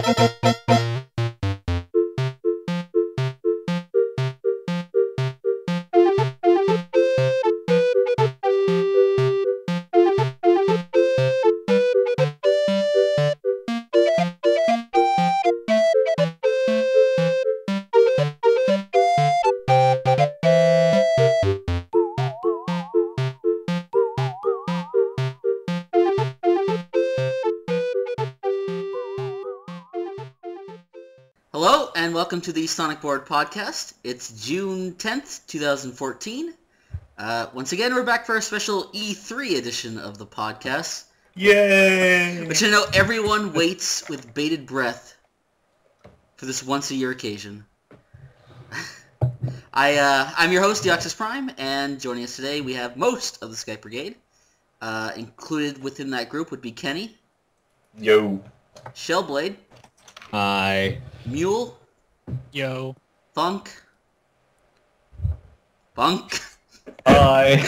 Hello, and welcome to the Sonic Board podcast. It's June 10th, 2014. Once again, we're back for a special E3 edition of the podcast. Yay! Which I know everyone waits with bated breath for this once-a-year occasion. I'm your host, DeoxysPrime, and joining us today we have most of the Skype Brigade. Included within that group would be Kenny. Yo. Shellblade. Hi. Mule. Yo. Funk. Hi.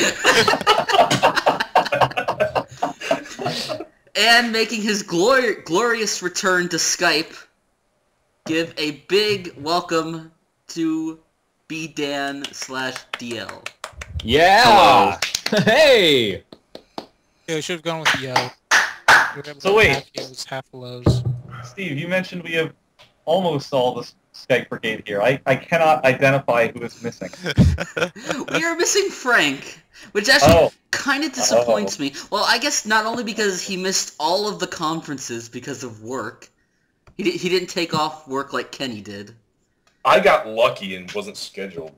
And making his glorious return to Skype, give a big welcome to BDan/DL. Yeah! Hey! Yeah, we should have gone with yo. So wait. Half yo's, half lows. Steve, you mentioned we have almost all the Skype Brigade here. I cannot identify who is missing. We are missing Frank, which actually kind of disappoints me. Well, I guess not only because he missed all of the conferences because of work. He didn't take off work like Kenny did. I got lucky and wasn't scheduled.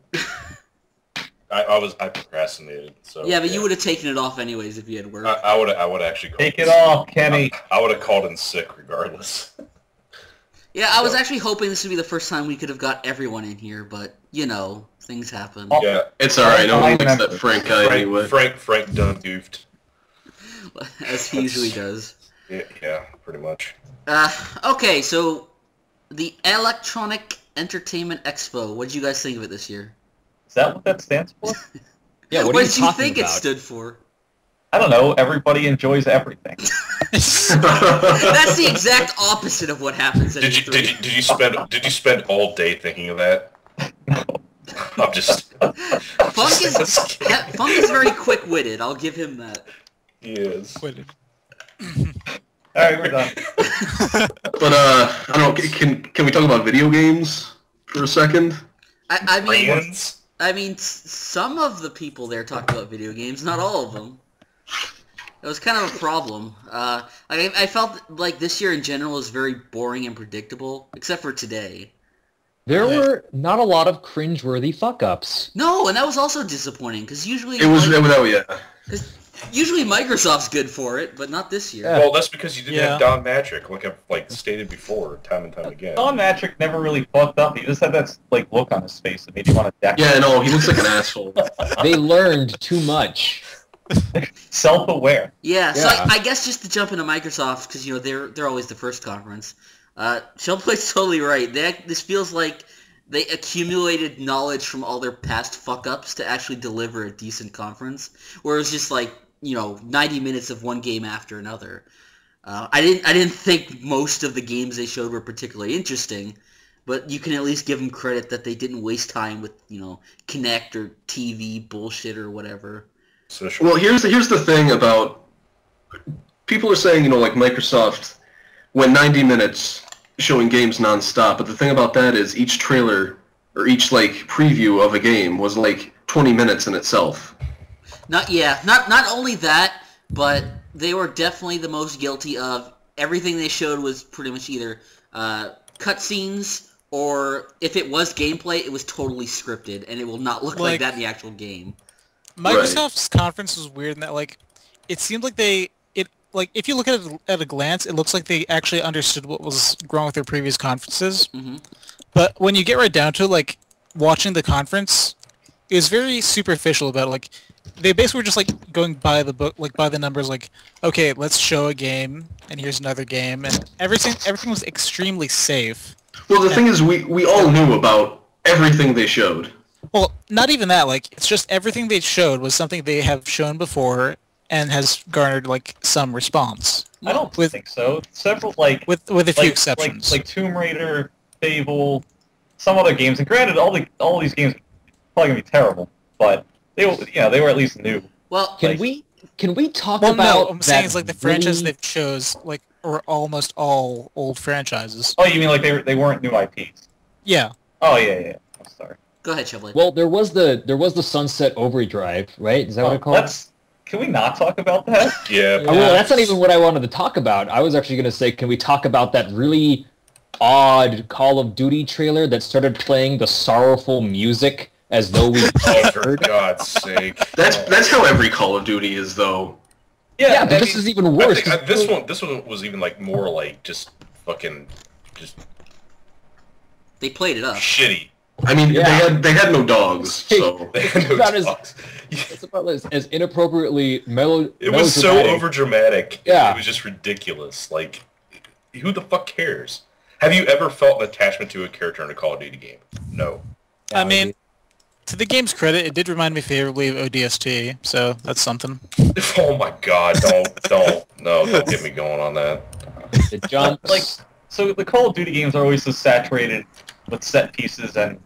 I procrastinated. So yeah, but you would have taken it off anyways if you had work. I would actually called Take it off, Kenny. I would have called in sick regardless. Yeah, I was actually hoping this would be the first time we could have got everyone in here, but, you know, things happen. Yeah, it's alright, no one likes that Frank guy anyway. Frank done goofed. As he usually does. Yeah, pretty much. Okay, so the Electronic Entertainment Expo, what did you guys think of it this year? Is that what that stands for? Yeah, what are did you think about? It stood for? I don't know. Everybody enjoys everything. That's the exact opposite of what happens at E3. Did you spend all day thinking of that? No. I'm just. Funk is very quick-witted. I'll give him that. He is. Witted. Alright, we're done. But, I don't know, can we talk about video games for a second? I mean, some of the people there talked about video games, not all of them. It was kind of a problem. I felt like this year in general was very boring and predictable, except for today. There were not a lot of cringeworthy fuck-ups. No, and that was also disappointing, because usually... Usually Microsoft's good for it, but not this year. Yeah. Well, that's because you didn't have Don Matrick, like I've stated before, time and time again. Don Matrick never really fucked up. He just had that look on his face that made you want to deck him. Yeah, no, he looks like an asshole. They learned too much. Self-aware. Yeah, so I guess just to jump into Microsoft, because, you know, they're always the first conference. Shellblade's totally right. This feels like they accumulated knowledge from all their past fuck-ups to actually deliver a decent conference, whereas just like, you know, 90 minutes of one game after another. I didn't think most of the games they showed were particularly interesting, but you can at least give them credit that they didn't waste time with, you know, Kinect or TV bullshit or whatever. Well, here's the thing about... People are saying, you know, like Microsoft went 90 minutes showing games non-stop, but the thing about that is each trailer, or each, like, preview of a game was, like, 20 minutes in itself. Not only that, but they were definitely the most guilty of everything they showed was pretty much either cutscenes, or if it was gameplay, it was totally scripted, and it will not look like that in the actual game. Microsoft's conference was weird in that, like, it seemed like if you look at it at a glance, it looks like they actually understood what was wrong with their previous conferences. Mm-hmm. But when you get right down to it, like, watching the conference, it was very superficial about it. Like, they basically were just, like, going by the book, like, by the numbers, like, okay, let's show a game, and here's another game, and everything was extremely safe. Well, the thing is, we all knew about everything they showed. Well, not even that. Like, it's just everything they showed was something they have shown before, and has garnered like some response. I don't think so. Several with a few exceptions, like Tomb Raider, Fable, some other games. And granted, all these games are probably gonna be terrible, but they were at least new. Well, can we talk well, about? No, I'm saying it's like the really... franchise they've chose like are almost all old franchises. Oh, you mean like they weren't new IPs? Yeah. Oh yeah. I'm sorry. Go ahead, Shellblade. Well, there was the Sunset Overdrive, right? Is that what it called? Can we not talk about that? Yeah. Well, that's not even what I wanted to talk about. I was actually going to say, can we talk about that really odd Call of Duty trailer that started playing the sorrowful music as though we For God's sake. That's how every Call of Duty is, though. Yeah, but this is even worse. This one was even like more like just fucking They played it up. shitty. I mean, they had no dogs, so They had no dogs. It's about as inappropriately It was so overdramatic. Yeah. It was just ridiculous. Like, who the fuck cares? Have you ever felt an attachment to a character in a Call of Duty game? No. I mean, to the game's credit, it did remind me favorably of ODST, so that's something. Oh my God! Don't get me going on that. It jumps. So the Call of Duty games are always so saturated with set pieces, and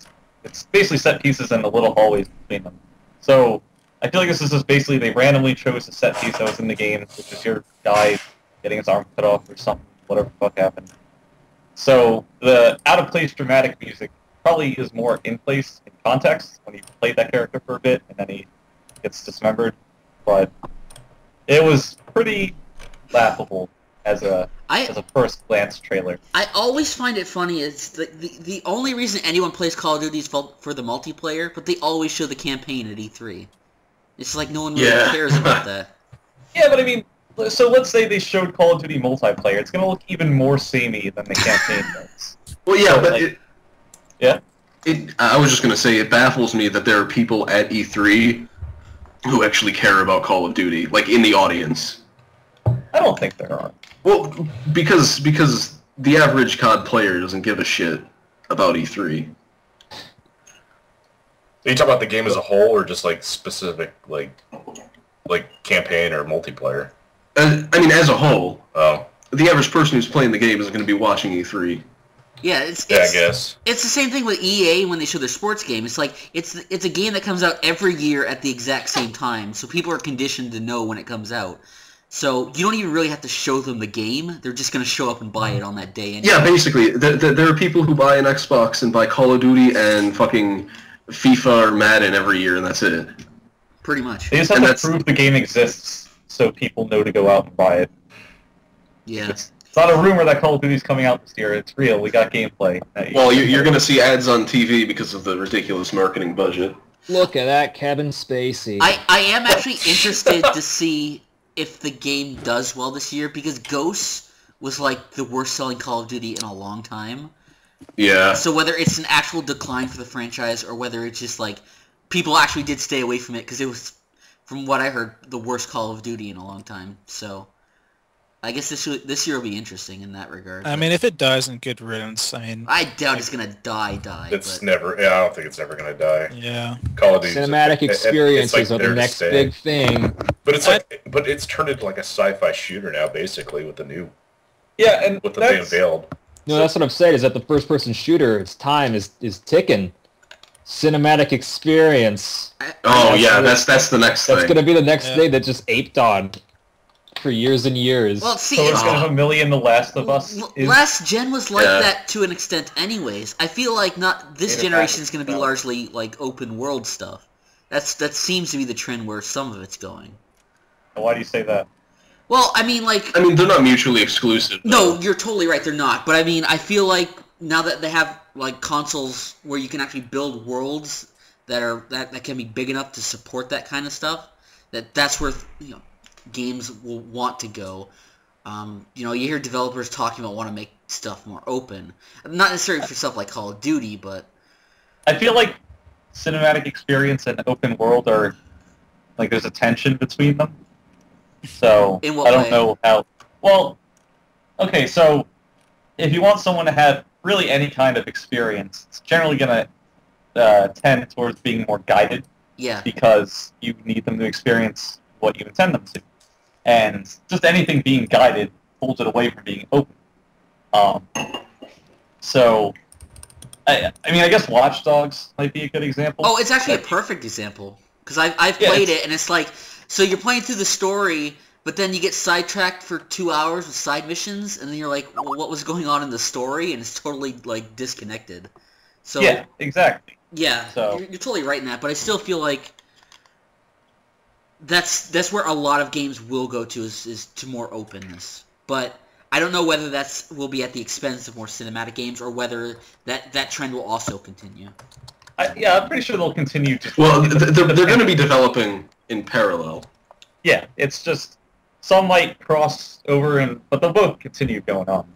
it's basically set pieces and the little hallways between them. So I feel like this is just basically they randomly chose a set piece that was in the game, which is your guy getting his arm cut off or something, whatever the fuck happened. So the out-of-place dramatic music probably is more in place in context when you played that character for a bit and then he gets dismembered. But it was pretty laughable as a first glance trailer. I always find it funny is the only reason anyone plays Call of Duty is for the multiplayer, but they always show the campaign at E3. It's like no one really cares about that. Yeah, but I mean, so let's say they showed Call of Duty multiplayer. It's going to look even more samey than the campaign does. Well, yeah, So, but like, I was just going to say, it baffles me that there are people at E3 who actually care about Call of Duty, like in the audience. I don't think there are. Well, because the average COD player doesn't give a shit about E3. Are you talking about the game as a whole, or just like specific like campaign or multiplayer? I mean, as a whole. Oh. The average person who's playing the game isn't going to be watching E3. Yeah, I guess. It's the same thing with EA when they show their sports game. It's like it's a game that comes out every year at the exact same time, so people are conditioned to know when it comes out. So you don't even really have to show them the game. They're just going to show up and buy it on that day. Anyway. Yeah, basically. There are people who buy an Xbox and buy Call of Duty and fucking FIFA or Madden every year, and that's it. Pretty much. They just have to prove the game exists so people know to go out and buy it. Yeah. It's not a rumor that Call of Duty's coming out this year. It's real. We got gameplay. Well, you're going to see ads on TV because of the ridiculous marketing budget. Look at that, Kevin Spacey. I am actually interested to see if the game does well this year, because Ghosts was like the worst selling Call of Duty in a long time. Yeah. So whether it's an actual decline for the franchise or whether it's just like people actually did stay away from it because it was, from what I heard, the worst Call of Duty in a long time. So I guess this year will be interesting in that regard. I mean, if it dies, in good riddance. I mean, I doubt it's gonna die. It's but... never. Yeah, I don't think it's ever gonna die. Yeah. Call of Duty. Cinematic experiences like are the next big thing. But it's like, but it's turned into like a sci-fi shooter now, basically, with the new. Yeah, and what they unveiled. No, that's what I'm saying. Is that the first-person shooter? Its time is ticking. Cinematic experience. Oh yeah, that's the next thing. That's gonna be the next thing that just aped on for years and years. Well, see, so it's gonna have a million The Last of Us. Last gen was like that to an extent, anyways. I feel like not this generation is gonna be largely like open world stuff. That seems to be the trend where some of it's going. Why do you say that? Well, I mean, they're not mutually exclusive. No, you're totally right. They're not. But I mean, I feel like now that they have like consoles where you can actually build worlds that can be big enough to support that kind of stuff, that's where games will want to go. You hear developers talking about want to make stuff more open, not necessarily for stuff like Call of Duty, but I feel like cinematic experience and open world are like there's a tension between them. So in what I don't way? know how. Well, okay, so if you want someone to have really any kind of experience, it's generally going to tend towards being more guided. Yeah. Because you need them to experience what you intend them to. and just anything being guided pulls it away from being open. So, I mean, I guess Watch Dogs might be a good example. Oh, it's actually a perfect example. Because I've played it, and it's like, so you're playing through the story, but then you get sidetracked for 2 hours with side missions, and then you're like, well, what was going on in the story? And it's totally, like, disconnected. So yeah, exactly. Yeah, so, you're totally right in that, but I still feel like that's where a lot of games will go to is to more openness. But I don't know whether will be at the expense of more cinematic games or whether that trend will also continue. Yeah, I'm pretty sure they'll continue to... Well, they're going to be developing in parallel. Yeah, it's just some might cross over, but they'll both continue going on.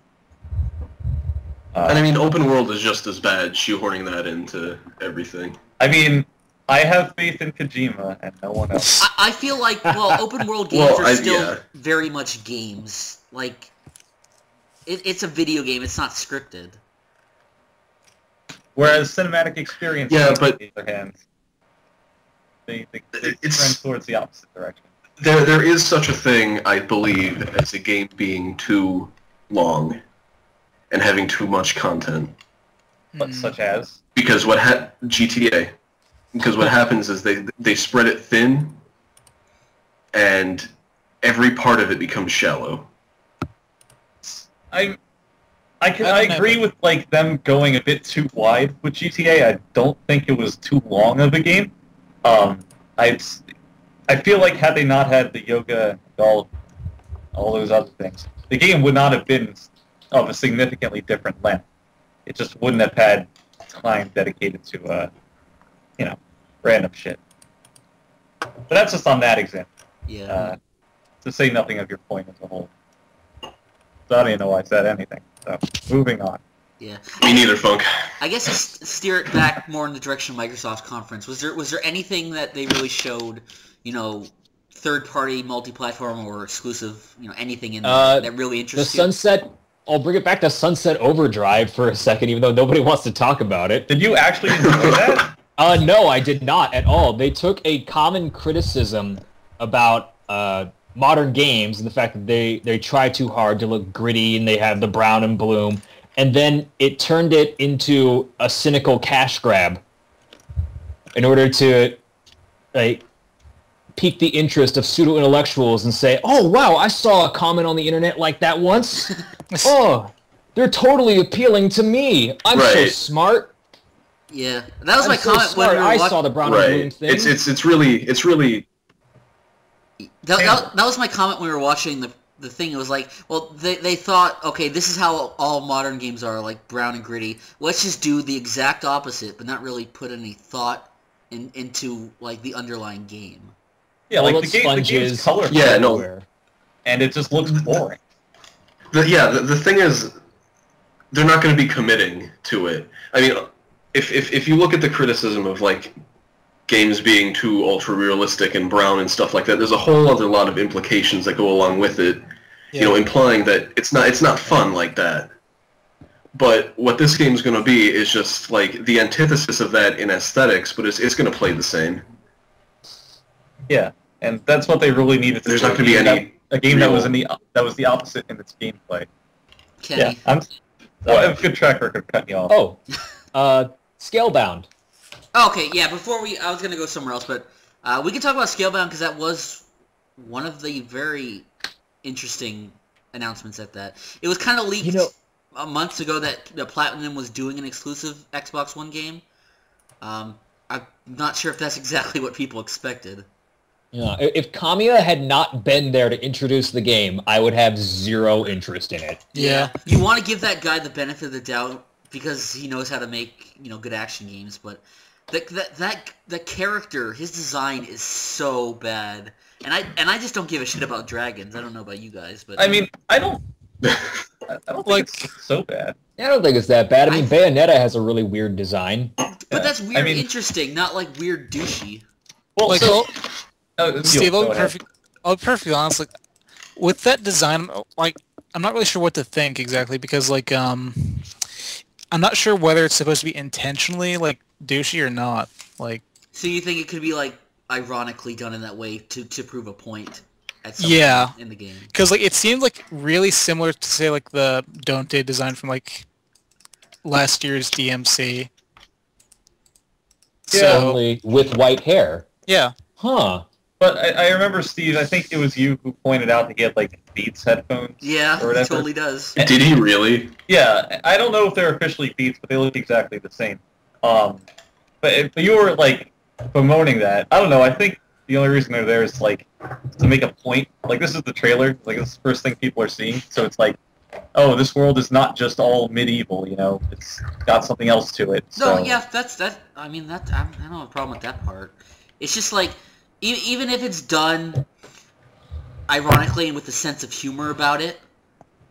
And I mean, open world is just as bad, shoehorning that into everything. I mean, I have faith in Kojima, and no one else. I feel like, well, open world games are still very much games. Like, it's a video game, it's not scripted. Whereas cinematic experience, but on the other hand, they trend towards the opposite direction. There is such a thing, I believe, as a game being too long and having too much content. But such as? Because GTA. Because what happens is they spread it thin, and every part of it becomes shallow. I agree with like them going a bit too wide with GTA. I don't think it was too long of a game. I feel like had they not had the yoga and all those other things, the game would not have been of a significantly different length. It just wouldn't have had time dedicated to random shit. But that's just on that example. Yeah. To say nothing of your point as a whole. So I don't even know why I said anything. So, moving on. Yeah. Me neither, Funk. I guess to steer it back more in the direction of Microsoft's conference, was there anything that they really showed, third-party, multi-platform, or exclusive, anything in there that really interests you? I'll bring it back to Sunset Overdrive for a second, even though nobody wants to talk about it. Did you actually enjoy that? No, I did not at all. They took a common criticism about modern games and the fact that they try too hard to look gritty and they have the brown and bloom, and then it turned it into a cynical cash grab in order to pique the interest of pseudo-intellectuals and say, oh, wow, I saw a comment on the internet like that once. Oh, they're totally appealing to me. I'm so smart. Yeah, that was my comment when we were I saw the brown and bloom thing. It's really. That was my comment when we were watching the thing. It was like, well, they thought, okay, this is how all modern games are, like brown and gritty. Let's just do the exact opposite, but not really put any thought into like the underlying game. Yeah, like the game's colorful. Yeah, no, and it just looks boring. The thing is, they're not going to be committing to it. I mean, if you look at the criticism of like games being too ultra realistic and brown and stuff like that, there's a whole other lot of implications that go along with it. Yeah. Implying that it's not fun like that. But what this game's going to be is just like the antithesis of that in aesthetics, but it's going to play the same. Yeah, and that's what they really needed to do. There's not going to be a game that was the opposite in its gameplay. Kenny. Yeah, I have a good track record of cutting you off. Oh, Scalebound. Okay, yeah. I was gonna go somewhere else, but we can talk about Scalebound because that was one of the very interesting announcements at that. It was kind of leaked months ago that Platinum was doing an exclusive Xbox One game. I'm not sure if that's exactly what people expected. Yeah, if Kamiya had not been there to introduce the game, I would have zero interest in it. Yeah. You want to give that guy the benefit of the doubt because he knows how to make, good action games, but the character, his design is so bad. And I just don't give a shit about dragons. I don't know about you guys, but I mean, I don't think it's so bad. I don't think it's that bad. I mean, Bayonetta has a really weird design. But that's weird interesting, not like weird douchey. Well, Steve, I'll be perfectly honest. Like, with that design, I'm not really sure what to think exactly because, I'm not sure whether it's supposed to be intentionally douchey or not. So you think it could be ironically done in that way to prove a point? at some Yeah. point in the game. Because like it seemed like really similar to say like the Dante design from like last year's DMC. Yeah. So Only with white hair. yeah. Huh. But I remember, Steve, I think it was you who pointed out that he had, like, Beats headphones. Yeah, or he whatever. totally does. Did he really? Yeah, I don't know if they're officially Beats, but they look exactly the same. But if you were, like, bemoaning that, I don't know, I think the only reason they're there is, like, to make a point. Like, this is the trailer. Like, this is the first thing people are seeing. So it's like, oh, this world is not just all medieval, you know? It's got something else to it. No, So. yeah, I mean, I don't have a problem with that part. It's just like, even if it's done ironically and with a sense of humor about it,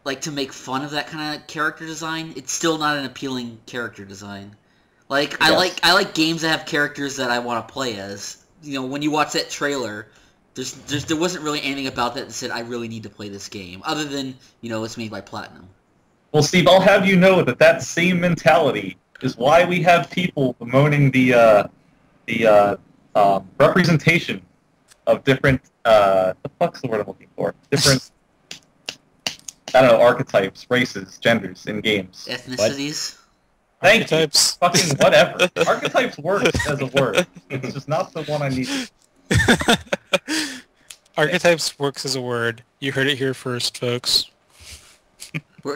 like to make fun of that kind of character design, it's still not an appealing character design. Like, Yes. I like games that have characters that I want to play as. You know, when you watch that trailer, there wasn't really anything about that said I really need to play this game, other than, you know, it's made by Platinum. Well, Steve, I'll have you know that same mentality is why we have people bemoaning the representation of different, the fuck's the word I'm looking for? Different, I don't know, archetypes, races, genders in games. Ethnicities. Thank you. Archetypes. Fucking whatever. Archetypes works as a word. It's just not the one I need. Archetypes works as a word. You heard it here first, folks.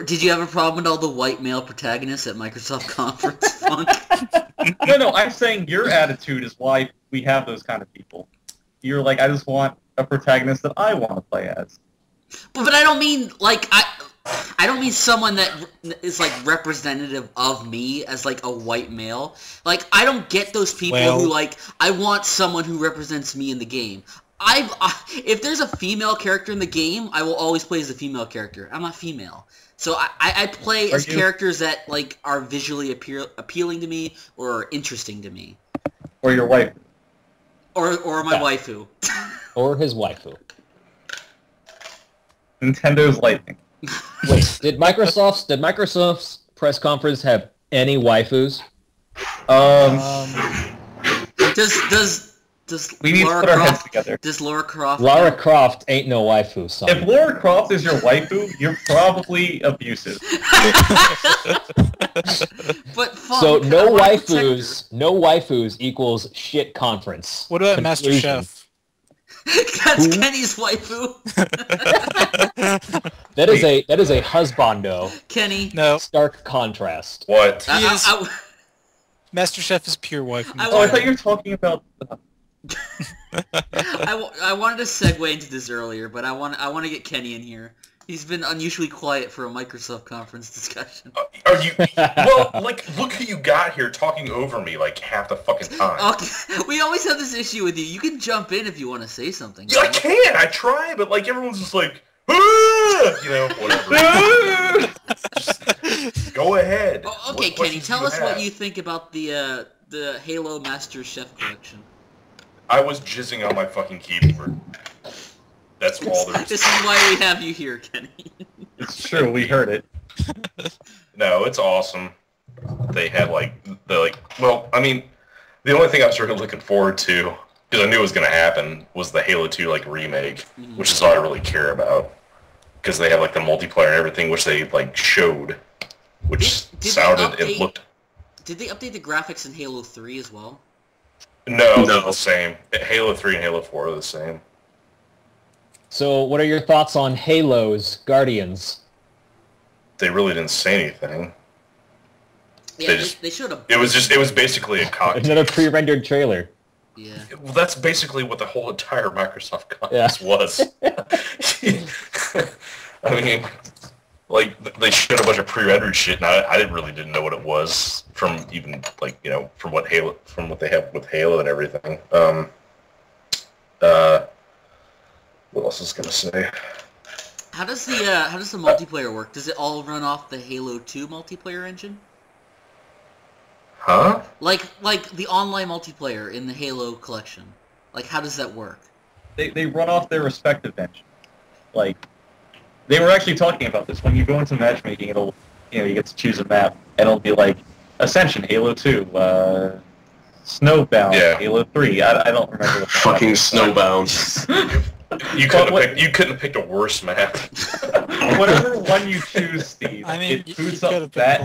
Did you have a problem with all the white male protagonists at Microsoft Conference, Funk? No, I'm saying your attitude is why we have those kind of people. You're like, I just want a protagonist that I want to play as. But I don't mean, like, I don't mean someone that is, like, representative of me as, like, a white male. Like, I don't get those people who, like, I want someone who represents me in the game. If there's a female character in the game, I will always play as a female character. I'm not female. So I play as characters that, like, are visually appealing to me or interesting to me. Or your wife. Or my waifu. Or his waifu. Nintendo Lightning. Wait, did Microsoft's press conference have any waifus? Does We need Lara to put our heads Croft, together. Does Lara Croft... Lara Croft ain't no waifu, son. If Lara Croft is your waifu, you're probably abusive. But fuck, So I no wanna protect her. waifus equals shit conference. What about Master Conclusion. Chef? That's Kenny's waifu. That is a husbando. Kenny. No, Stark contrast. What? Master Chef is pure wife. I Oh, I thought you were talking about... I wanted to segue into this earlier, but I want to get Kenny in here. He's been unusually quiet for a Microsoft conference discussion. Are you... Well, like, look who you got here talking over me, like, half the fucking time. Okay, we always have this issue with you. You can jump in if you want to say something. Yeah, I can. I try, but, like, everyone's just like, "Ah!" You know, whatever. Just go ahead. Oh, okay, What Kenny, questions tell do you us what have? you think about the Halo Master Chef collection. I was jizzing on my fucking keyboard. That's all there This is. is why we have you here, Kenny. It's true, we heard it. No, it's awesome. They had, like, well, I mean, the only thing I was really looking forward to, because I knew it was going to happen, was the Halo 2, like, remake, which is all I really care about. Because they have, like, the multiplayer and everything, which they, like, showed, which Did they sounded, it looked... Did they update the graphics in Halo 3 as well? No, they're the same. Halo 3 and Halo 4 are the same. So, what are your thoughts on Halo's Guardians? They really didn't say anything. Yeah, they showed a... It was basically a cocktail. Another pre-rendered trailer. Yeah. Well, that's basically what the whole entire Microsoft conference was. I mean, like, they showed a bunch of pre-rendered shit, and I didn't know what it was from even, like, you know, from what they have with Halo and everything. What else was I gonna say? How does the multiplayer work? Does it all run off the Halo 2 multiplayer engine? Huh? Like the online multiplayer in the Halo collection. Like, how does that work? They run off their respective engines. Like, they were actually talking about this. When you go into matchmaking, it'll, you know, you get to choose a map, and it'll be like, Ascension, Halo 2, Snowbound, Yeah. Halo 3. I don't remember what Fucking Snowbound. You couldn't have picked a worse map. Whatever one you choose, Steve, I mean, it boots you up that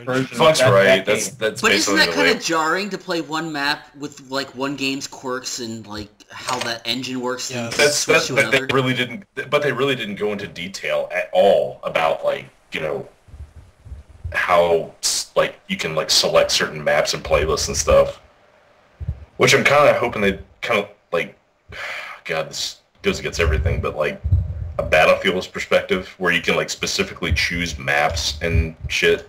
version. Funk's of right. that game. That's But isn't basically that the kind way. of jarring to play one map with like one game's quirks and like how that engine works and switch to another? They really didn't. But they really didn't go into detail at all about like how like you can like select certain maps and playlists and stuff. Which I'm kind of hoping they kind of like. God, this goes against everything, but like a Battlefield's perspective where you can like specifically choose maps and shit,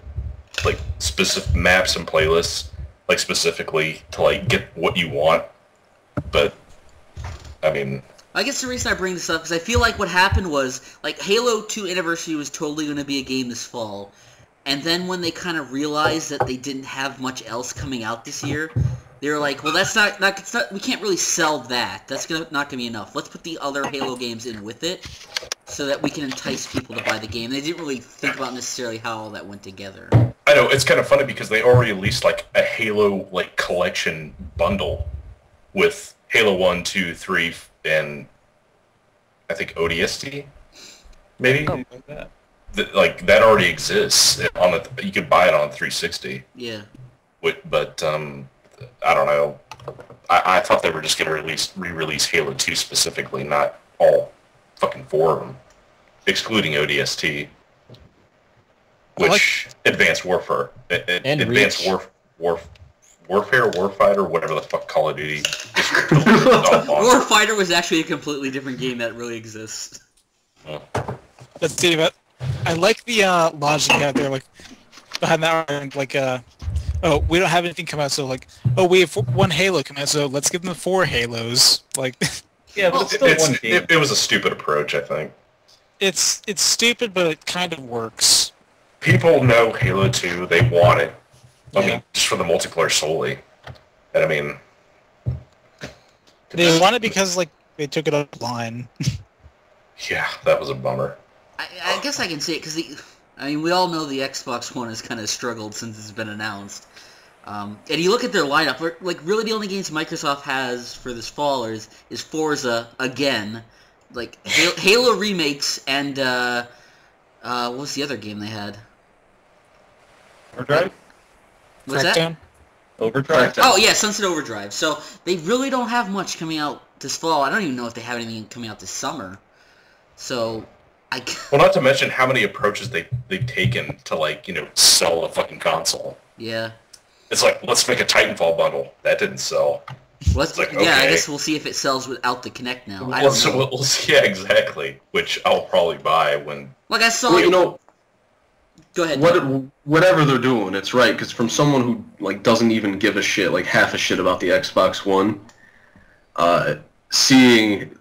like specific maps and playlists, like specifically to like get what you want. But I mean, I guess the reason I bring this up is I feel like what happened was like Halo 2 Anniversary was totally going to be a game this fall, and then when they kind of realized that they didn't have much else coming out this year, they were like, well, that's not we can't really sell that. That's not going to be enough. Let's put the other Halo games in with it so that we can entice people to buy the game. They didn't really think about necessarily how all that went together. I know, it's kind of funny because they already released like a Halo like collection bundle with Halo 1, 2, 3, and I think ODST, maybe? Something like that. Like, that already exists. You could buy it on 360. Yeah. But I don't know. I thought they were just going to re-release Halo 2 specifically, not all fucking four of them, excluding ODST, which Advanced Warfare, Advanced Warfare, Warfighter, whatever the fuck Call of Duty. Warfighter was actually a completely different game that really exists. Let's see, but I like the logic out there, like behind that argument, like oh, we don't have anything come out, so like, oh, we have one Halo come out, so let's give them 4 Halos. Like, yeah, but it's still one game. It was a stupid approach, I think. It's stupid, but it kind of works. People know Halo 2, they want it. I mean, just for the multiplayer solely. And I mean... They want it because, like, they took it offline. Yeah, that was a bummer. I guess I can say it, because we all know the Xbox One has kind of struggled since it's been announced. And you look at their lineup, like, really the only games Microsoft has for this fall is Forza again, like, Halo remakes, and, what was the other game they had? Overdrive? What's that? Overdrive? Oh, yeah, Sunset Overdrive. So, they really don't have much coming out this fall. I don't even know if they have anything coming out this summer. So... Well, not to mention how many approaches they've taken to, like, sell a fucking console. Yeah. It's like, let's make a Titanfall bundle. That didn't sell. Like, okay. Yeah, I guess we'll see if it sells without the Kinect now. I don't know. We'll see, yeah, exactly. Which I'll probably buy when... Like, I saw... Well, Go ahead. Whatever they're doing, it's right, because from someone who, like, doesn't even give a shit, like, half a shit about the Xbox One, seeing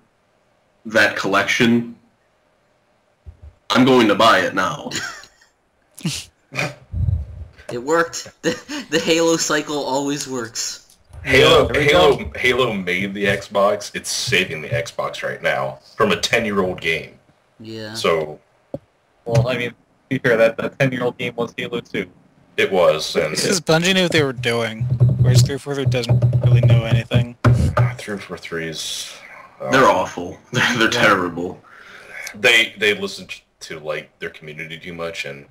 that collection... I'm going to buy it now. It worked. The Halo cycle always works. Halo made the Xbox. It's saving the Xbox right now from a 10-year-old game. Yeah. So, well, I mean, to be fair, that 10-year-old game was Halo 2. It was. And because Bungie knew what they were doing, whereas 343 doesn't really know anything. 343's... They're awful. They're terrible. They listen to like their community too much, and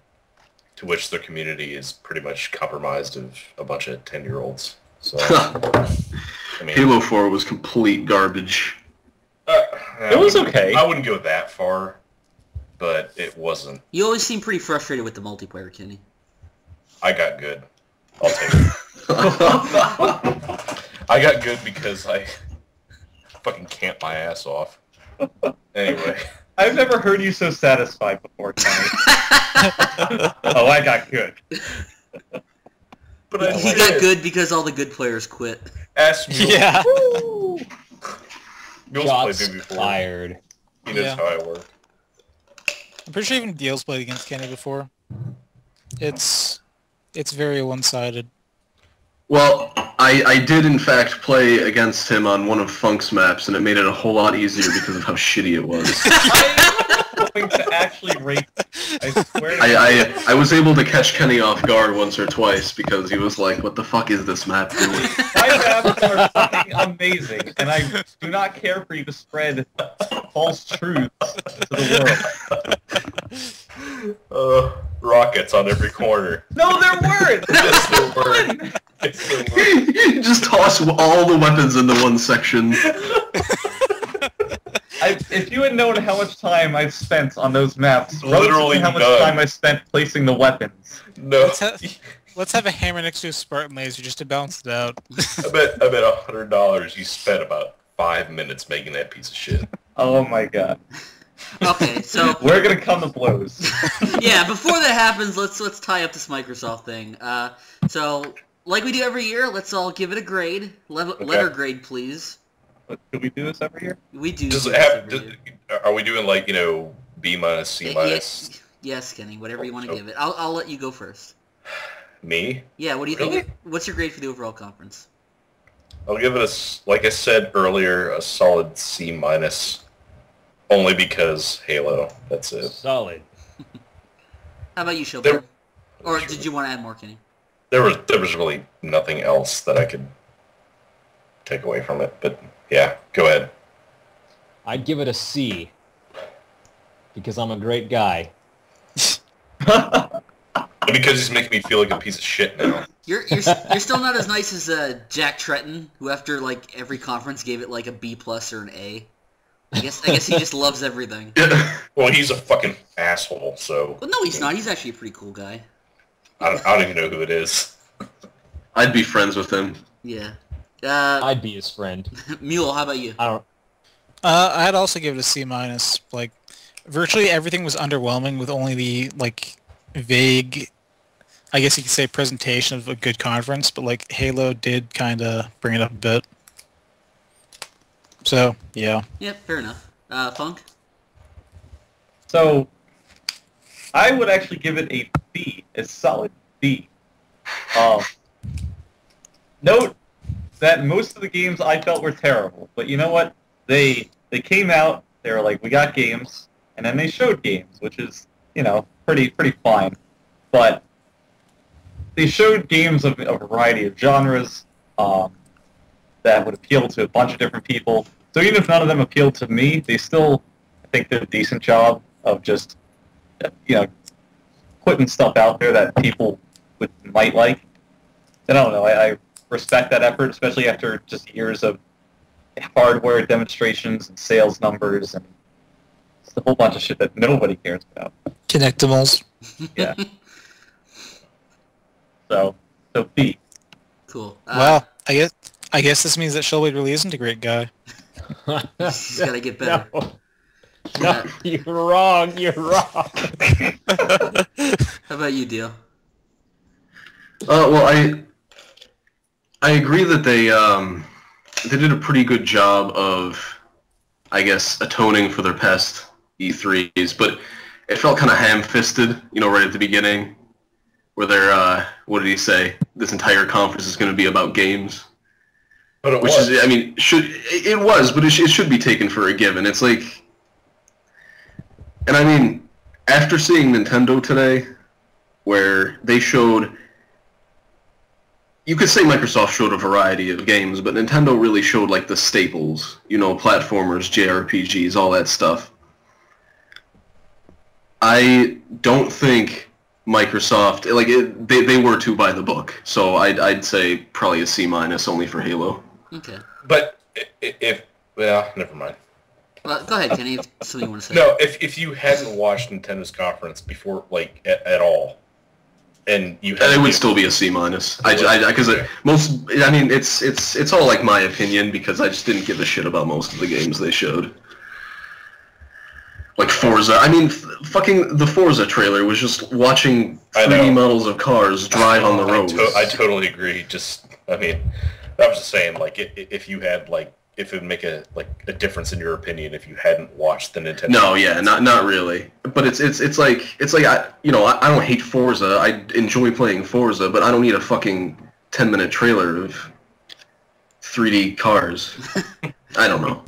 to which their community is pretty much compromised of a bunch of 10-year-olds. So, I mean, Halo 4 was complete garbage. It was okay. I wouldn't go that far, but it wasn't. You always seem pretty frustrated with the multiplayer, Kenny. I got good. I'll take it. I got good because I fucking camped my ass off. Anyway. I've never heard you so satisfied before, Kenny. Oh, I got good. But he got good because all the good players quit. Ask Mule. Yeah. Mule's Shots played me before. fired. He knows how I work. I'm pretty sure even Deal's played against Kenny before. It's very one-sided. Well, I did in fact play against him on one of Funk's maps, and it made it a whole lot easier because of how shitty it was. I'm going to actually rate. I swear. I was able to catch Kenny off guard once or twice because he was like, "What the fuck is this map doing?" My maps are fucking amazing, and I do not care for you to spread false truths to the world. Rockets on every corner. No, there weren't! Yes, there were. Yes, there were. You just toss all the weapons into one section. If you had known how much time I've spent on those maps, Literally how much none. time I spent placing the weapons. No. Let's have a hammer next to a Spartan laser just to balance it out. I bet $100 you spent about 5 minutes making that piece of shit. Oh my god. Okay, so We're gonna come to blows. yeah, before that happens, let's tie up this Microsoft thing. So like we do every year, let's all give it a grade. Letter grade, please. Do we do this every year? We do. Are we doing like, B minus, C minus? Yes, Kenny. Whatever you want to give it. I'll let you go first. Me? Yeah. What do you Really? think? What's your grade for the overall conference? I'll give it like I said earlier, a solid C minus. Only because Halo. That's it. Solid. How about you, Shilbert? Or did you want to add more, Kenny? There was really nothing else that I could take away from it. But yeah, go ahead. I'd give it a C. Because I'm a great guy. Because he's making me feel like a piece of shit now. You're still not as nice as Jack Tretton, who after like every conference gave it like a B plus or an A. I guess he just loves everything. Well, he's a fucking asshole, so... Well, no, he's not. He's actually a pretty cool guy. I don't even know who it is. I'd be friends with him. Yeah. I'd be his friend. Mule, how about you? I don't... I'd also give it a C minus. Like, virtually everything was underwhelming with only the, like, vague, I guess you could say, presentation of a good conference, but, like, Halo did kind of bring it up a bit. So, yeah. Yep, fair enough. Funk? So, I would actually give it a B, a solid B. Note that most of the games I felt were terrible, but you know what? They came out, they were like, we got games, and then they showed games, which is, pretty fine. But they showed games of a variety of genres that would appeal to a bunch of different people. So even if none of them appealed to me, they still, I think, did a decent job of just, putting stuff out there that people might like. And I don't know, I respect that effort, especially after just years of hardware demonstrations and sales numbers and just a whole bunch of shit that nobody cares about. Connectimals. Yeah. So B. Cool. Well, I guess this means that Shellblade really isn't a great guy. He's got to get better. No, you're wrong. You're wrong. How about you, Dio? Well, I agree that they did a pretty good job of, I guess, atoning for their past E3s, but it felt kind of ham-fisted, right at the beginning, where they're, what did he say? This entire conference is going to be about games. But it Which was. is, I mean, it was, but it should be taken for a given. It's like, and I mean, after seeing Nintendo today, where they showed, you could say Microsoft showed a variety of games, but Nintendo really showed like the staples, platformers, JRPGs, all that stuff. I don't think Microsoft, they were too by the book, so I'd say probably a C minus only for Halo. Okay. But never mind. Well, go ahead, Kenny, if something you want to say. No, if you hadn't watched Nintendo's conference before, like, at all, and you had... It would still be a C minus. Because it's all like my opinion, because I just didn't give a shit about most of the games they showed. Like Forza. I mean, fucking the Forza trailer was just watching 3D models of cars drive on the roads. I totally agree. I was just saying, like, if you had, like, if it would make a difference in your opinion if you hadn't watched the Nintendo. No, yeah, not really. But it's like I don't hate Forza. I enjoy playing Forza, but I don't need a fucking 10-minute trailer of 3D cars. I don't know.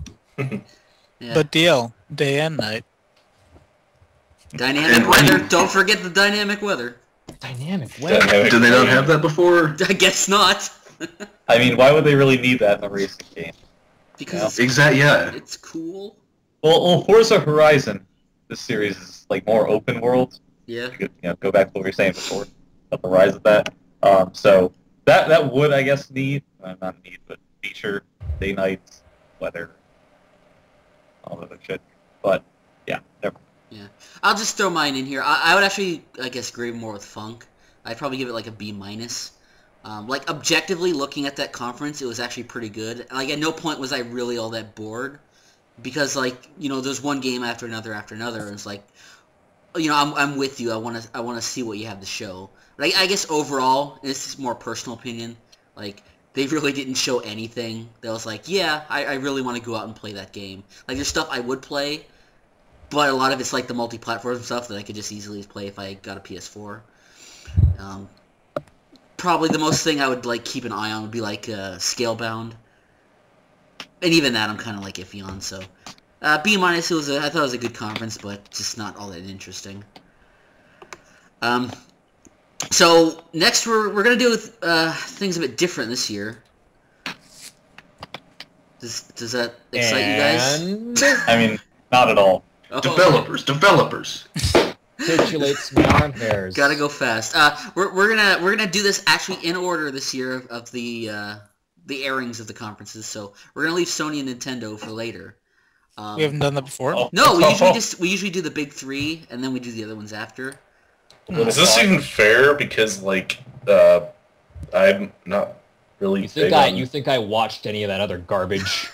Yeah. But DL, day and night. Dynamic weather. Don't forget the dynamic weather. Dynamic weather. Did they not have that before? I guess not. I mean, why would they really need that in a racing game? Because Exactly. Yeah. it's cool. Well, Forza Horizon, this series is like more open world. Yeah. You could, go back to what we were saying before. The rise of that. So that would, I guess, need not need, but feature day, nights, weather, all that other shit. But yeah, never. Yeah, I'll just throw mine in here. I would actually, I guess, grade more with Funk. I'd probably give it like a B minus. Like objectively looking at that conference, it was actually pretty good. Like at no point was I really all that bored, because like there's one game after another, and it's like, I'm with you. I want to see what you have to show. But I guess overall, and this is more personal opinion, like they really didn't show anything that was like, yeah, I really want to go out and play that game. Like there's stuff I would play. But a lot of it's like the multi-platform stuff that I could just easily play if I got a PS4. Probably the most thing I would like keep an eye on would be like Scalebound, and even that I'm kind of like iffy on. So B minus. I thought it was a good conference, but just not all that interesting. So next we're gonna do things a bit different this year. Does that excite you guys? I mean, not at all. Oh. Developers. Titulate some arm hairs. Gotta go fast. We're gonna do this actually in order this year of the airings of the conferences. So we're gonna leave Sony and Nintendo for later. We haven't done that before. No, we usually do the big three and then we do the other ones after. Is this even fair? Because like I'm not really. You think I watched any of that other garbage?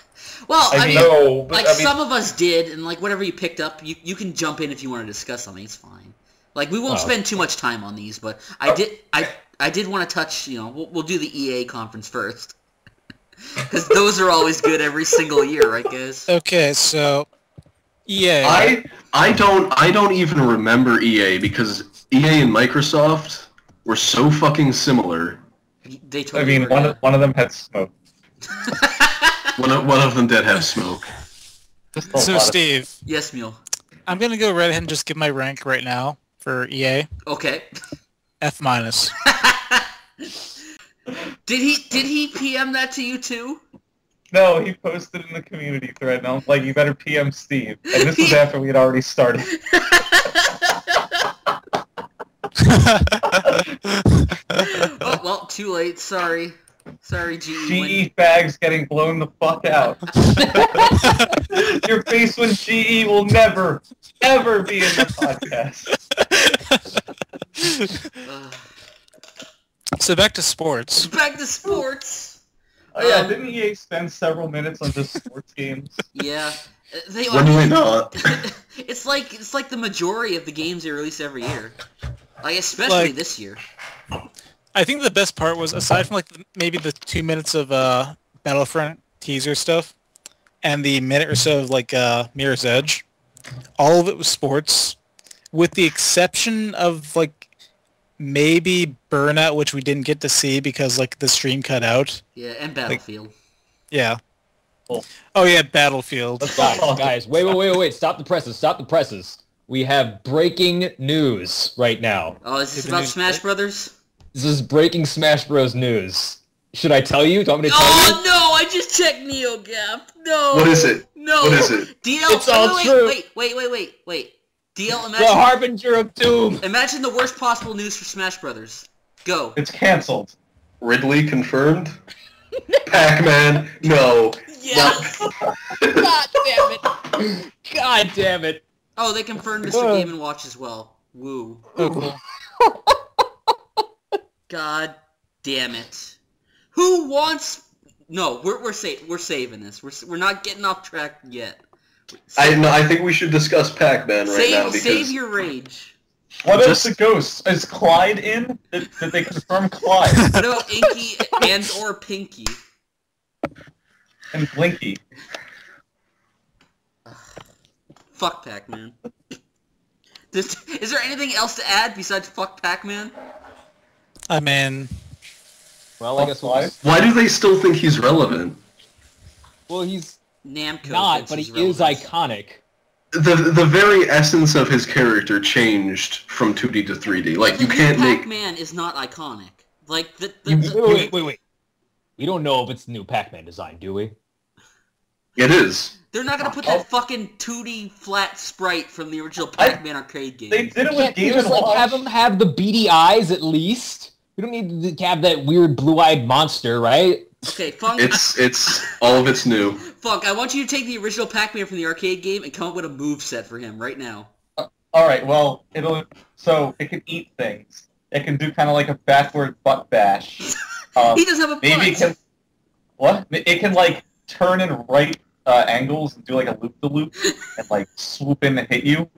Well, I mean, no, but, some of us did, and like whatever you picked up, you can jump in if you want to discuss something. It's fine. Like we won't spend too much time on these, but I did want to touch. We'll do the EA conference first, because those are always good every single year, right, guys? Okay, so EA. I don't even remember EA because EA and Microsoft were so fucking similar. They totally one of them had smoke. One of them did have smoke. So Steve. Yes, Mule. I'm gonna go right ahead and just give my rank right now for EA. Okay. F minus. Did he PM that to you too? No, he posted in the community thread, and I was like, you better PM Steve. And this was after we had already started. Oh, well, too late. Sorry, GE. GE bags getting blown the fuck out. Your face when GE will never, ever be in the podcast. So back to sports. Oh yeah, didn't EA spend several minutes on just sports games? Yeah. When do we not? It's like the majority of the games they release every year. Like especially this year. I think the best part was, aside from like maybe the 2 minutes of Battlefront teaser stuff, and the minute or so of like Mirror's Edge, all of it was sports, with the exception of like maybe Burnout, which we didn't get to see because like the stream cut out. Yeah, and Battlefield. Yeah. Cool. Oh yeah, Battlefield. Guys, wait! Stop the presses! We have breaking news right now. Oh, is this about Smash Brothers? This is breaking Smash Bros. News. Should I tell you? Do you want me to tell you? Oh no! I just checked NeoGAF. No. What is it? No. What is it? DL. It's all true. Wait. DL. Imagine. The Harbinger of Doom. Imagine the worst possible news for Smash Brothers. Go. It's canceled. Ridley confirmed? Pac-Man? No. Yes. God damn it. Oh, they confirmed Mr. Game & Watch as well. Woo. Oh, cool. God damn it. Who wants... No, we're saving this. We're not getting off track yet. I think we should discuss Pac-Man right now because... Save your rage. What is the ghost? Is Clyde in? Did they confirm Clyde? What about Inky and or Pinky? And Blinky. Fuck Pac-Man. Is there anything else to add besides fuck Pac-Man? I mean... Well, I guess we'll... Why do they still think he's relevant? Well, he's Namco not, but he is iconic. The very essence of his character changed from 2D to 3D. Like, you can't make... Pac-Man is not iconic. Like, Wait. We don't know if it's the new Pac-Man design, do we? It is. They're not gonna put that fucking 2D flat sprite from the original Pac-Man arcade game. They did it with Can't you Game just & like Watch. have them have the beady eyes at least? We don't need to have that weird blue-eyed monster, right? Okay, Funk. It's all of it's new. Funk, I want you to take the original Pac-Man from the arcade game and come up with a move set for him right now. Alright, well, so it can eat things. It can do kind of like a backward butt bash. He doesn't have a butt. Maybe it can... What? It can, like, turn in right angles and do, like, a loop-de-loop and, like, swoop in and hit you.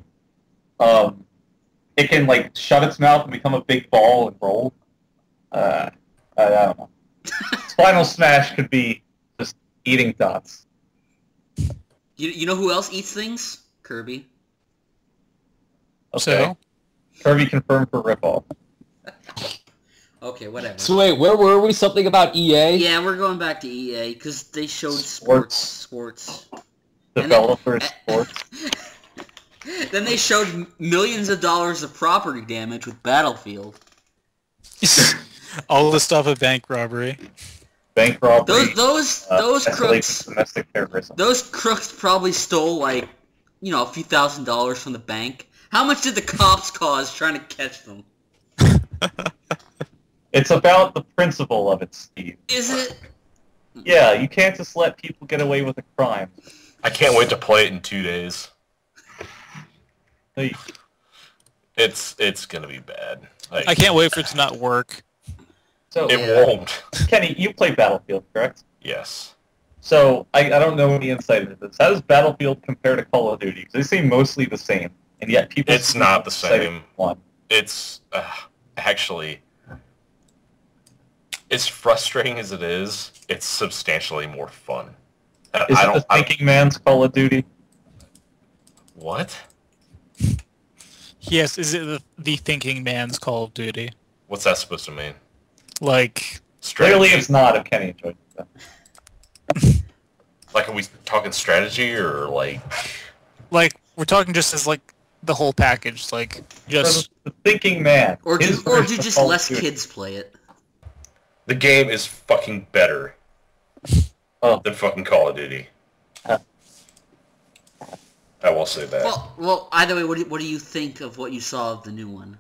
It can, like, shut its mouth and become a big ball and roll. I don't know. Spinal Smash could be just eating dots. You know who else eats things? Kirby. Okay. So? Kirby confirmed for ripoff. Okay, whatever. So wait, where were we? Something about EA? Yeah, we're going back to EA because they showed sports. Developer sports. Then they showed millions of dollars of property damage with Battlefield. All the stuff of bank robbery. Bank robbery. Those escalates crooks. to domestic terrorism. Those crooks probably stole like, a few $1,000s from the bank. How much did the cops cost trying to catch them? It's about the principle of it, Steve. Is it? Yeah, you can't just let people get away with a crime. I can't wait to play it in 2 days. Hey, It's gonna be bad. Like, I can't wait for it to not work. so, It Yeah. won't. Kenny, you play Battlefield, correct? Yes. So, I don't know any insight into this. How does Battlefield compare to Call of Duty? 'Cause they seem mostly the same, and yet people... It's not the say same. One. It's actually, as frustrating as it is, it's substantially more fun. Is it the thinking man's Call of Duty? What? Yes, is it the thinking man's Call of Duty? What's that supposed to mean? Like, Clearly Strategy? it's not if Kenny enjoyed it. Like, are we talking strategy or like? we're talking just as like the whole package, like just The thinking man. Or do His version of just Call of less Duty. kids play it? The game is fucking better Oh. than fucking Call of Duty. Huh. I will say that. Well, either way, what do you think of what you saw of the new one?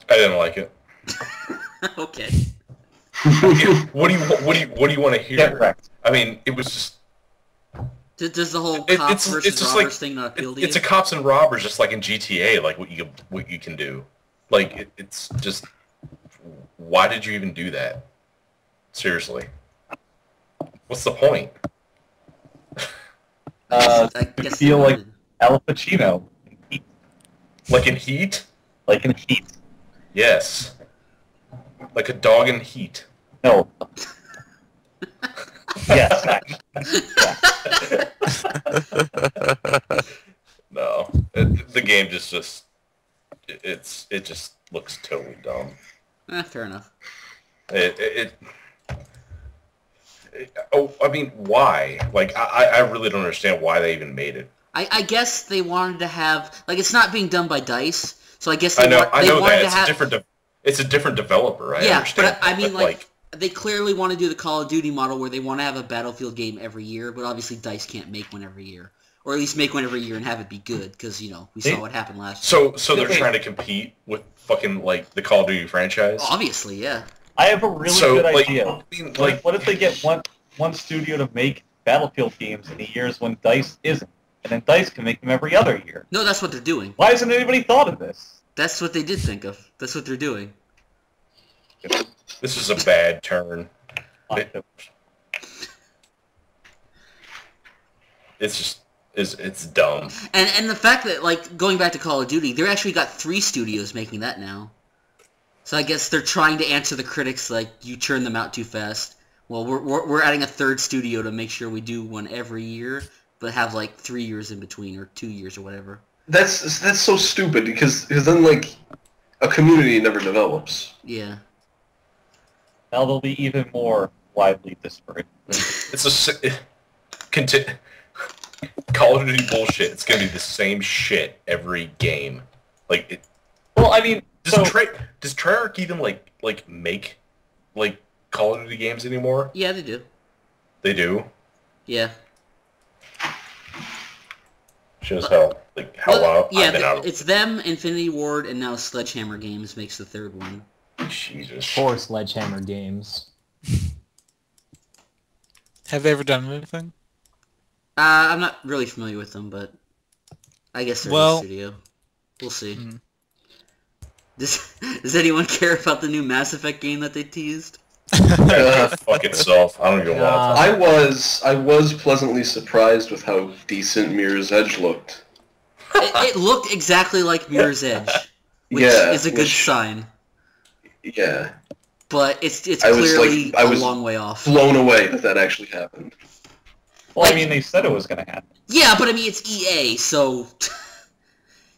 I didn't like it. Okay. What do you want to hear? Get wrecked. I mean, it was just. Does the whole It- cops versus just robbers like thing not appeal to you? it's a cops and robbers, just like in GTA, like what you can do. Like it's just. Why did you even do that? Seriously. What's the point? I To guess feel they like wanted- Al Pacino. In Heat. Like in Heat? Like in Heat. Yes. Like a dog in heat. No. Yes, actually. No, the game just it just looks totally dumb. fair enough. I mean, why? Like, I really don't understand why they even made it. I guess they wanted to have it's not being done by DICE, so I guess I they know wanted that to have it's a different developer. I yeah, understand. but I mean they clearly want to do the Call of Duty model where they want to have a Battlefield game every year, but obviously DICE can't make one every year, or at least make one every year and have it be good because we saw what happened last year. So they're trying to compete with fucking like the Call of Duty franchise. Obviously, yeah. I have a really So, good like, idea. I mean, like, What if they get one studio to make Battlefield games in the years when DICE isn't? And then DICE can make them every other year. No, that's what they're doing. Why hasn't anybody thought of this? That's what they did think of. That's what they're doing. this is a bad turn. It's just it's dumb. And the fact that going back to Call of Duty, they've actually got 3 studios making that now. So I guess they're trying to answer the critics you churn them out too fast. Well, we're adding a 3rd studio to make sure we do one every year, but have 3 years in between or 2 years or whatever. That's so stupid because then a community never develops. Yeah. Now they'll be even more widely disparate. It's Call of Duty bullshit. It's gonna be the same shit every game. Well, I mean, Does so Treyarch even make Call of Duty games anymore? Yeah, they do. They do. Yeah. Shows how long yeah, I've been out of it's them, Infinity Ward, and now Sledgehammer Games makes the third one. Jesus. Four Sledgehammer games. Have they ever done anything? I'm not really familiar with them, but I guess they're in the studio. We'll see. Does anyone care about the new Mass Effect game that they teased? Fuck itself. I don't even want to. I was pleasantly surprised with how decent Mirror's Edge looked. It looked exactly like Mirror's Edge, which is a good sign. Yeah. But it's clearly a long way off. Blown away that actually happened. Well, I mean, they said it was going to happen. Yeah, but I mean, it's EA, so...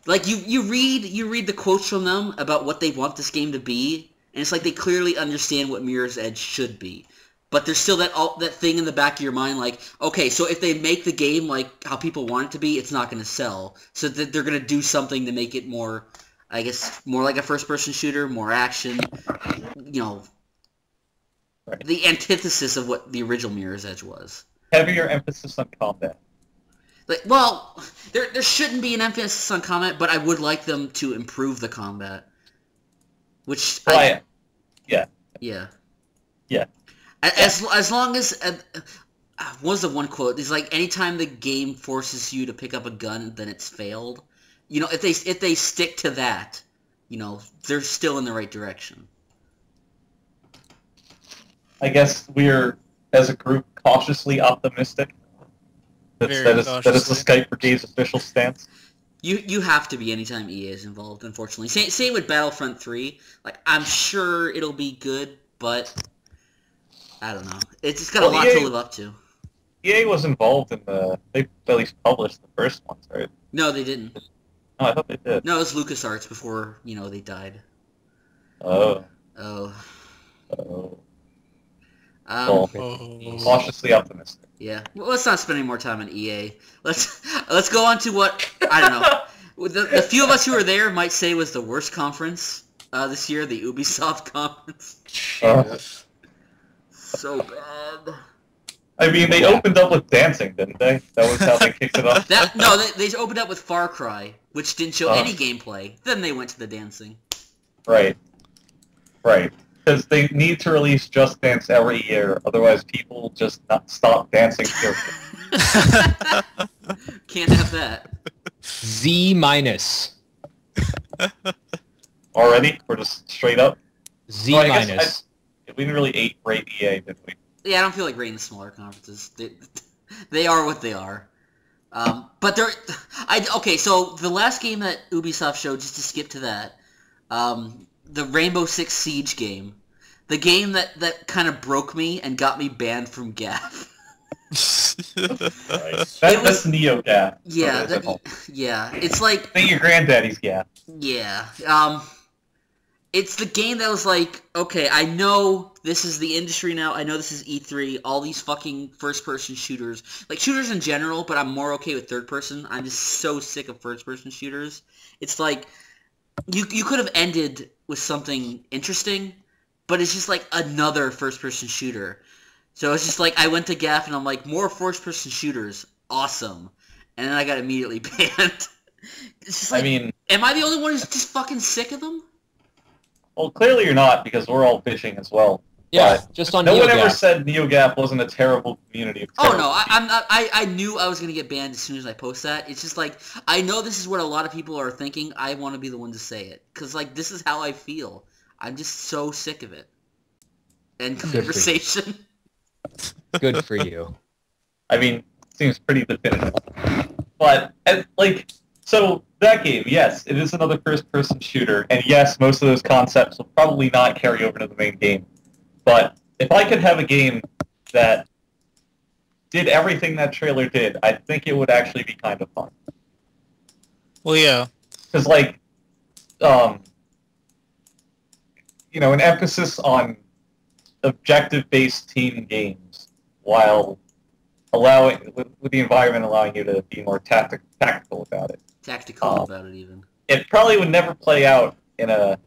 like, you read the quotes from them about what they want this game to be, and it's like they clearly understand what Mirror's Edge should be. But there's still that thing in the back of your mind, like, okay, so if they make the game like how people want it to be, it's not going to sell. So they're going to do something to make it more, I guess, more like a first-person shooter, more action, you know, right. The antithesis of what the original Mirror's Edge was. Heavier emphasis on combat. Like, well, there shouldn't be an emphasis on combat, but I would like them to improve the combat. Which, yeah. As long as, what was the one quote? It's like, anytime the game forces you to pick up a gun, then it's failed. You know, if they stick to that, you know, they're still in the right direction. I guess we're, as a group, cautiously optimistic. That is the Skype Brigade's official stance. You have to be anytime EA is involved, unfortunately. Same with Battlefront 3. Like, I'm sure it'll be good, but I don't know. It's just got a lot to live up to. EA was involved in they at least published the first ones, right? No, they didn't. Oh, I thought they did. No, it was LucasArts before, you know, they died. Oh. Cautiously optimistic. Yeah. Well, let's not spend any more time on EA. Let's go on to what, I don't know. The few of us who were there might say was the worst conference this year, the Ubisoft conference. So bad. I mean, they opened up with dancing, didn't they? That was how they kicked it off. They opened up with Far Cry, which didn't show any gameplay. Then they went to the dancing. Right. Because they need to release Just Dance every year, otherwise people will just not stop dancing. Can't have that. Z-. Already? We're just straight up? Z-. We didn't really rate EA, did we? Yeah, I don't feel like rating the smaller conferences. They are what they are. But they're... Okay, so the last game that Ubisoft showed, just to skip to that, the Rainbow Six Siege game, the game that kind of broke me and got me banned from GAF. That's NeoGAF. Yeah, it's like... Think your granddaddy's GAF. Yeah, it's the game that was like, okay, I know this is the industry now, I know this is E3, all these fucking first-person shooters, like shooters in general, but I'm more okay with third-person. I'm just so sick of first-person shooters. It's like, you could have ended with something interesting, but it's just like another first-person shooter. So it's just like, I went to GAF and I'm like, more first-person shooters, awesome. And then I got immediately banned. It's just like, am I the only one who's just fucking sick of them? Well, clearly you're not, because we're all bitching as well. Yeah, just on no NeoGAF. one ever said NeoGAF wasn't a terrible community. Oh no, I'm not. I knew I was gonna get banned as soon as I post that. It's just like, I know this is what a lot of people are thinking. I want to be the one to say it, because like, this is how I feel. I'm just so sick of it. And conversation. Good for you. I mean, seems pretty definitive. But so that game, yes, it is another first-person shooter, and yes, most of those concepts will probably not carry over to the main game. But if I could have a game that did everything that trailer did, I think it would actually be kind of fun. Well, yeah. Because, an emphasis on objective-based team games, while with the environment allowing you to be more tactical about it. Tactical about it, even. It probably would never play out in a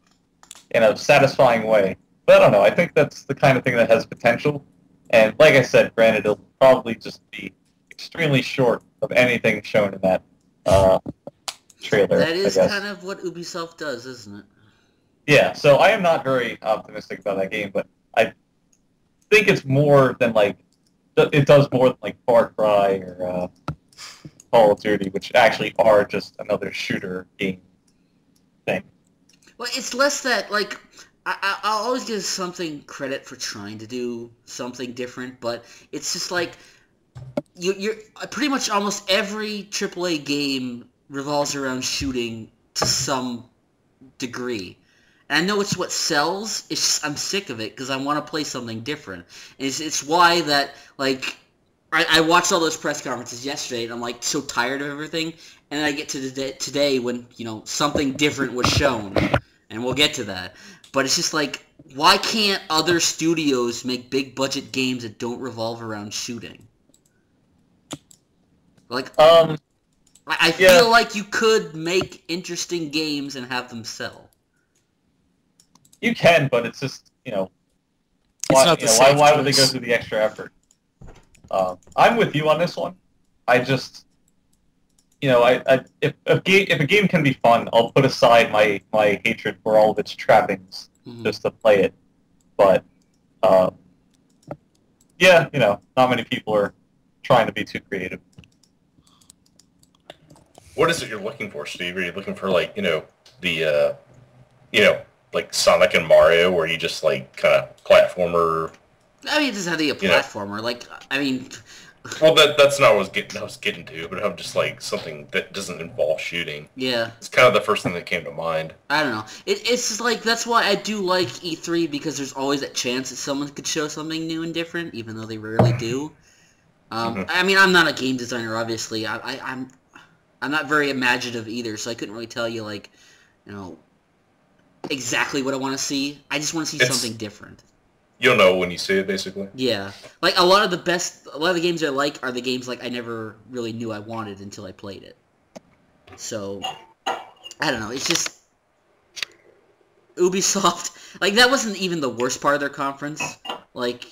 satisfying way. But I don't know. I think that's the kind of thing that has potential. And like I said, granted, it'll probably just be extremely short of anything shown in that trailer. That is I guess. kind of what Ubisoft does, isn't it? Yeah, so I am not very optimistic about that game, but I think it's more than like it does more than like Far Cry or Call of Duty, which actually are just another shooter game thing. Well, it's less that, like, I'll always give something credit for trying to do something different, but it's just like, you're pretty much almost every AAA game revolves around shooting to some degree. And I know it's what sells, it's just, I'm sick of it, because I want to play something different. And it's why that, like, I watched all those press conferences yesterday, and I'm, like, so tired of everything, and then I get to today when, you know, something different was shown, and we'll get to that. But it's just like, why can't other studios make big-budget games that don't revolve around shooting? Like, I feel like you could make interesting games and have them sell. You can, but it's just, why would they go through the extra effort? I'm with you on this one. I just, if a game can be fun, I'll put aside my hatred for all of its trappings just to play it. But, not many people are trying to be too creative. What is it you're looking for, Steve? Are you looking for, like, like Sonic and Mario, where you just, like, kind of platformer? I mean, it doesn't have to be a platformer. Like, I mean... Well, that's not what I was getting to, but I'm just, like, something that doesn't involve shooting. Yeah. It's kind of the first thing that came to mind. I don't know. It's just, like, that's why I do like E3, because there's always that chance that someone could show something new and different, even though they rarely do. I mean, I'm not a game designer, obviously. I'm not very imaginative either, so I couldn't really tell you, like, exactly what I want to see. I just want to see something different. You'll know when you see it, basically. Yeah. Like, a lot of the games I like are the games, like, I never really knew I wanted until I played it. So, I don't know. It's just... Ubisoft... Like, that wasn't even the worst part of their conference. Like,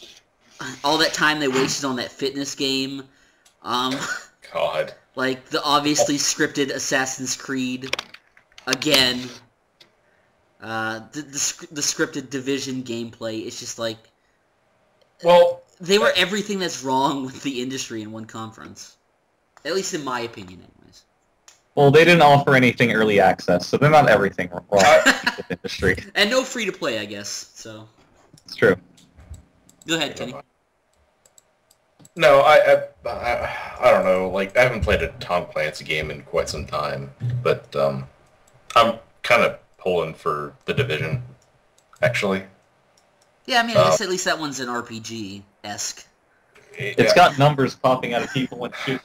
all that time they wasted on that fitness game. God. Like, the obviously scripted Assassin's Creed. Again. The scripted Division gameplay. It's just like... Well... They were everything that's wrong with the industry in one conference. At least in my opinion, anyways. Well, they didn't offer anything early access, so they're not everything wrong with the industry. And no free-to-play, I guess, so... It's true. Go ahead, Kenny. No, I don't know. Like, I haven't played a Tom Clancy game in quite some time, but I'm kind of pulling for the Division, actually. Yeah, I mean, I guess at least that one's an RPG-esque. It's got numbers popping out of people and shit.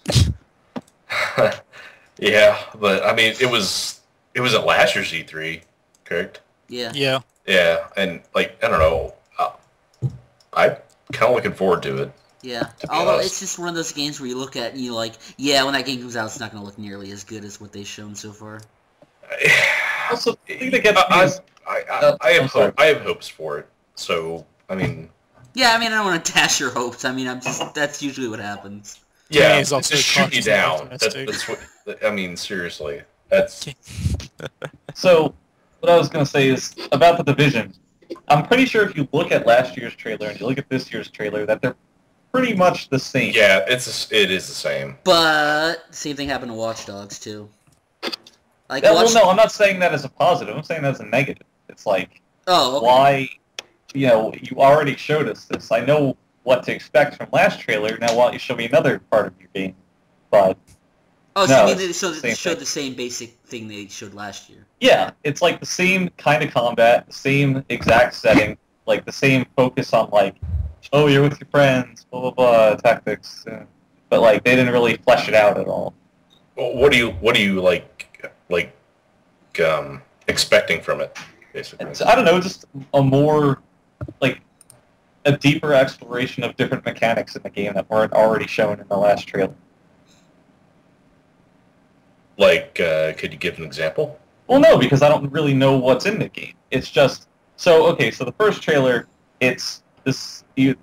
Yeah, but I mean, it was at last year's E3, correct? Yeah. Yeah. Yeah, and like, I don't know, I'm kind of looking forward to it. Yeah, although it's just one of those games where you look at and you're like, yeah, when that game comes out, it's not going to look nearly as good as what they've shown so far. Also, the thing that gets me I have hopes for it. So, I mean... Yeah, I mean, I don't want to dash your hopes. I mean, that's usually what happens. Yeah, it's also just shoot you down. optimistic. That's what... I mean, seriously. That's... So, what I was going to say is, about the Division, I'm pretty sure if you look at last year's trailer and you look at this year's trailer, that they're pretty much the same. Yeah, it is the same. But, same thing happened to Watch Dogs, too. Like, Well, no, I'm not saying that as a positive. I'm saying that as a negative. It's like, why... you already showed us this. I know what to expect from last trailer. Now, why don't you show me another part of your game? But so no, you mean they showed the same basic thing they showed last year? Yeah, it's like the same kind of combat, the same exact setting, like the same focus on like, oh, you're with your friends, blah blah blah, tactics. But like they didn't really flesh it out at all. Well, what do you expecting from it? Basically, I don't know, just a more like a deeper exploration of different mechanics in the game that weren't already shown in the last trailer. Like, could you give an example? Well, no, because I don't really know what's in the game. It's just so the first trailer, it's this. They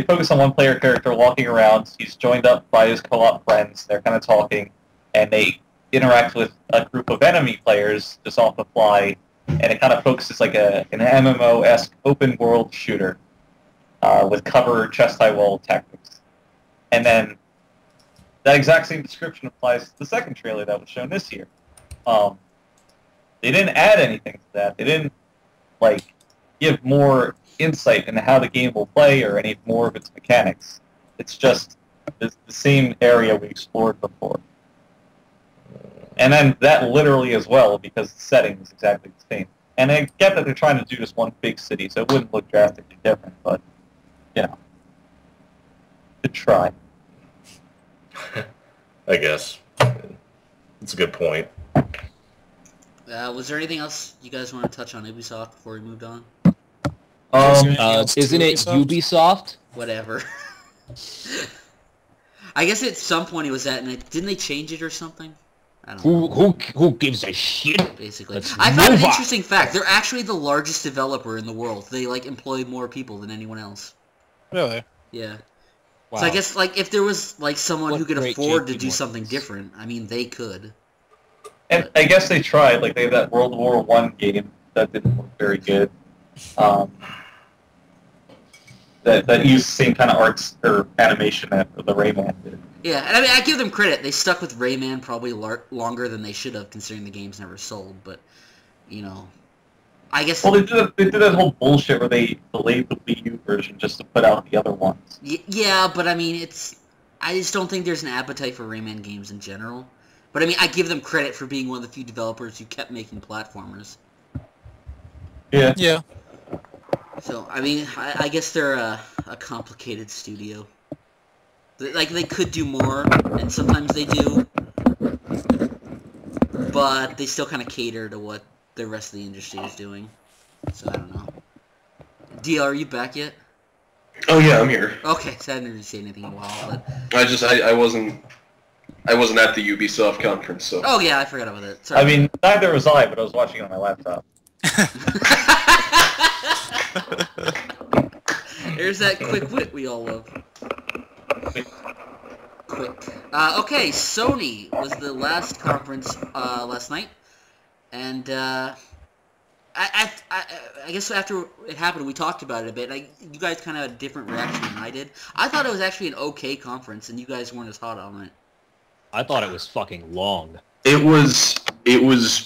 focus on one player character walking around. He's joined up by his co-op friends. They're kind of talking, and they interact with a group of enemy players just off the fly, and it kind of focuses like an MMO-esque open world shooter with cover, chest high wall tactics. And then that exact same description applies to the second trailer that was shown this year. They didn't add anything to that. They didn't like give more insight into how the game will play or any more of its mechanics. It's just the same area we explored before. And then that literally as well, because the setting is exactly the same. And I get that they're trying to do just one big city, so it wouldn't look drastically different, but, you know, good try. I guess. It's a good point. Was there anything else you guys want to touch on Ubisoft before we moved on? Isn't it Ubisoft? Whatever. I guess at some point it was at, and didn't they change it or something? I don't know. Who gives a shit? Basically. I found an interesting fact. They're actually the largest developer in the world. They, like, employ more people than anyone else. Really? Yeah. Wow. So I guess, like, if there was, like, someone What who could great afford to JP do something Morgans. different, I mean, they could. And I guess they tried, like they have that World War I game that didn't look very good. That used the same kind of arts or animation that the Rayman did. Yeah, and I mean, I give them credit. They stuck with Rayman probably longer than they should have, considering the game's never sold. But, you know, I guess... Well, they did that whole bullshit where they delayed the Wii U version just to put out the other ones. Yeah, but I mean, I just don't think there's an appetite for Rayman games in general. But I mean, I give them credit for being one of the few developers who kept making platformers. Yeah. Yeah. So, I mean, I guess they're a complicated studio. Like, they could do more, and sometimes they do. But they still kind of cater to what the rest of the industry is doing. So, I don't know. DL, are you back yet? Oh yeah, I'm here. Okay, so I didn't really say anything in a while, but... I wasn't at the Ubisoft conference, so... Oh yeah, I forgot about that. Sorry. I mean, neither was I, but I was watching it on my laptop. There's that quick wit we all love. Quick. Okay, Sony was the last conference last night, and I guess after it happened, we talked about it a bit. You guys kind of had a different reaction than I did. I thought it was actually an okay conference, and you guys weren't as hot on it. I thought it was fucking long. It was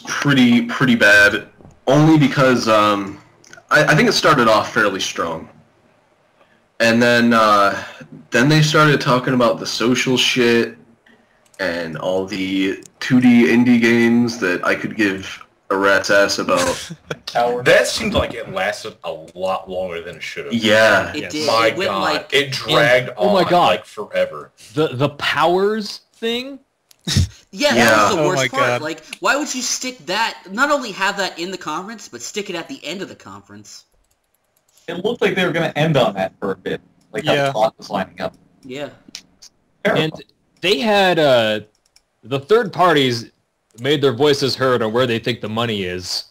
pretty bad, only because I think it started off fairly strong, and then they started talking about the social shit and all the 2D indie games that I could give a rat's ass about. That seemed like it lasted a lot longer than it should have. Yeah. It did. My It went God, like... it dragged oh my on God. like forever. The powers thing? Yeah, that Yeah. was the Oh worst my part. God. Like, why would you stick that... Not only have that in the conference, but stick it at the end of the conference. It looked like they were going to end on that for a bit, like how Yeah. the plot was lining up. Yeah. Terrible. And they had, the third parties made their voices heard on where they think the money is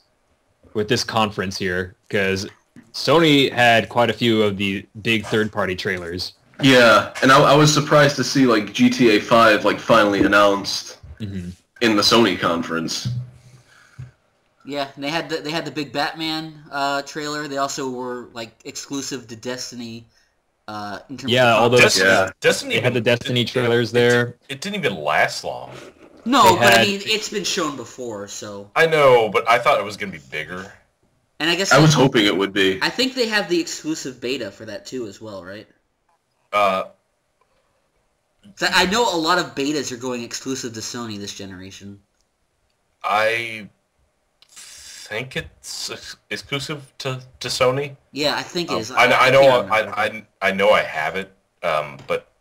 with this conference here, because Sony had quite a few of the big third-party trailers. Yeah, and I was surprised to see like GTA 5 like finally announced in the Sony conference. Yeah, and they had the big Batman trailer. They also were like exclusive to Destiny. In terms Yeah, of all those. Destiny, Yeah. Destiny They had the Destiny trailers there. It didn't even last long. No, They but I had- mean it's been shown before, so. I know, but I thought it was going to be bigger. And I guess I was hoping it would be. I think they have the exclusive beta for that too, as well, right? So I know a lot of betas are going exclusive to Sony this generation. I think it's exclusive to Sony. Yeah, I think it is. I can't know remember. I know I have it, but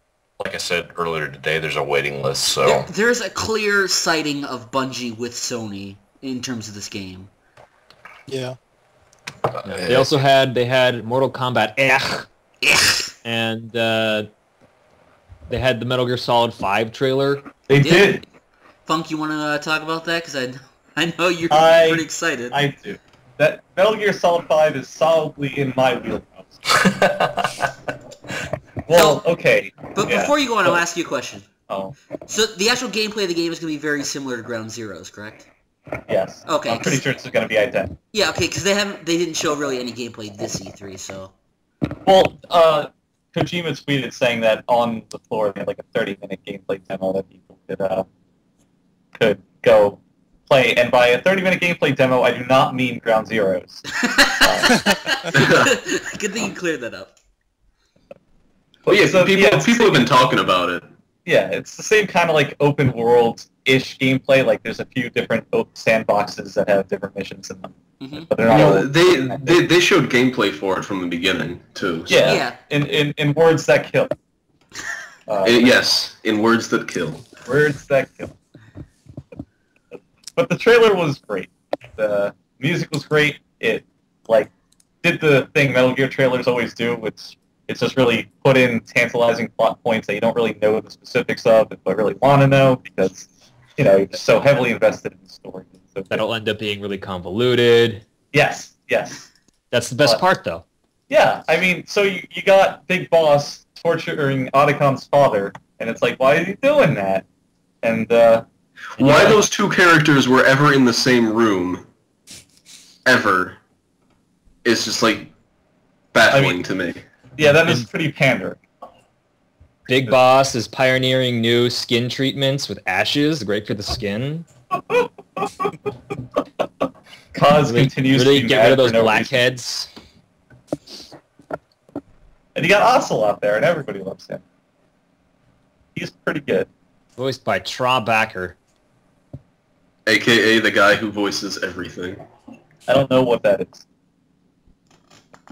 like I said earlier today, there's a waiting list. So There's a clear sighting of Bungie with Sony in terms of this game. Yeah. They also had Mortal Kombat Ugh. and they had the Metal Gear Solid 5 trailer. They Yeah. did. Funk, you want to talk about that? Because I know you're I- pretty excited. I do. That Metal Gear Solid 5 is solidly in my wheelhouse. Well, okay. But yeah. before you go on, I'll So- ask you a question. Oh. So the actual gameplay of the game is going to be very similar to Ground Zeroes, correct? Yes. Okay. I'm pretty sure it's going to be identical. Yeah, okay, because they didn't show really any gameplay this E3, so... Well, Kojima tweeted saying that on the floor they had like a 30-minute gameplay demo that people could go play. And by a 30-minute gameplay demo, I do not mean Ground Zeroes. Good thing you cleared that up. Well, yeah, So, people have been talking about it. Yeah, it's the same kind of like open world-ish gameplay. Like there's a few different sandboxes that have different missions in them. Mm-hmm. But they're not all They showed gameplay for it from the beginning too. So. Yeah. In words that kill. Yes, in words that kill. Words that kill. But the trailer was great. The music was great. It like did the thing Metal Gear trailers always do, which it's just really put in tantalizing plot points that you don't really know the specifics of, but really want to know because you're just so heavily invested in the story. So That'll end up being really convoluted. yes. That's the best part, though. Yeah, I mean, so you got Big Boss torturing Otacon's father, and it's like, why is he doing that? And why those two characters were ever in the same room, ever, is just like baffling to me. Yeah, that is pretty pandering. Big Boss is pioneering new skin treatments with ashes, great for the skin. Kaz continues to be get mad rid of those for no blackheads. reason. And you got Ocelot there, and everybody loves him. He's pretty good. Voiced by Tra Backer. AKA the guy who voices everything. I don't know what that is.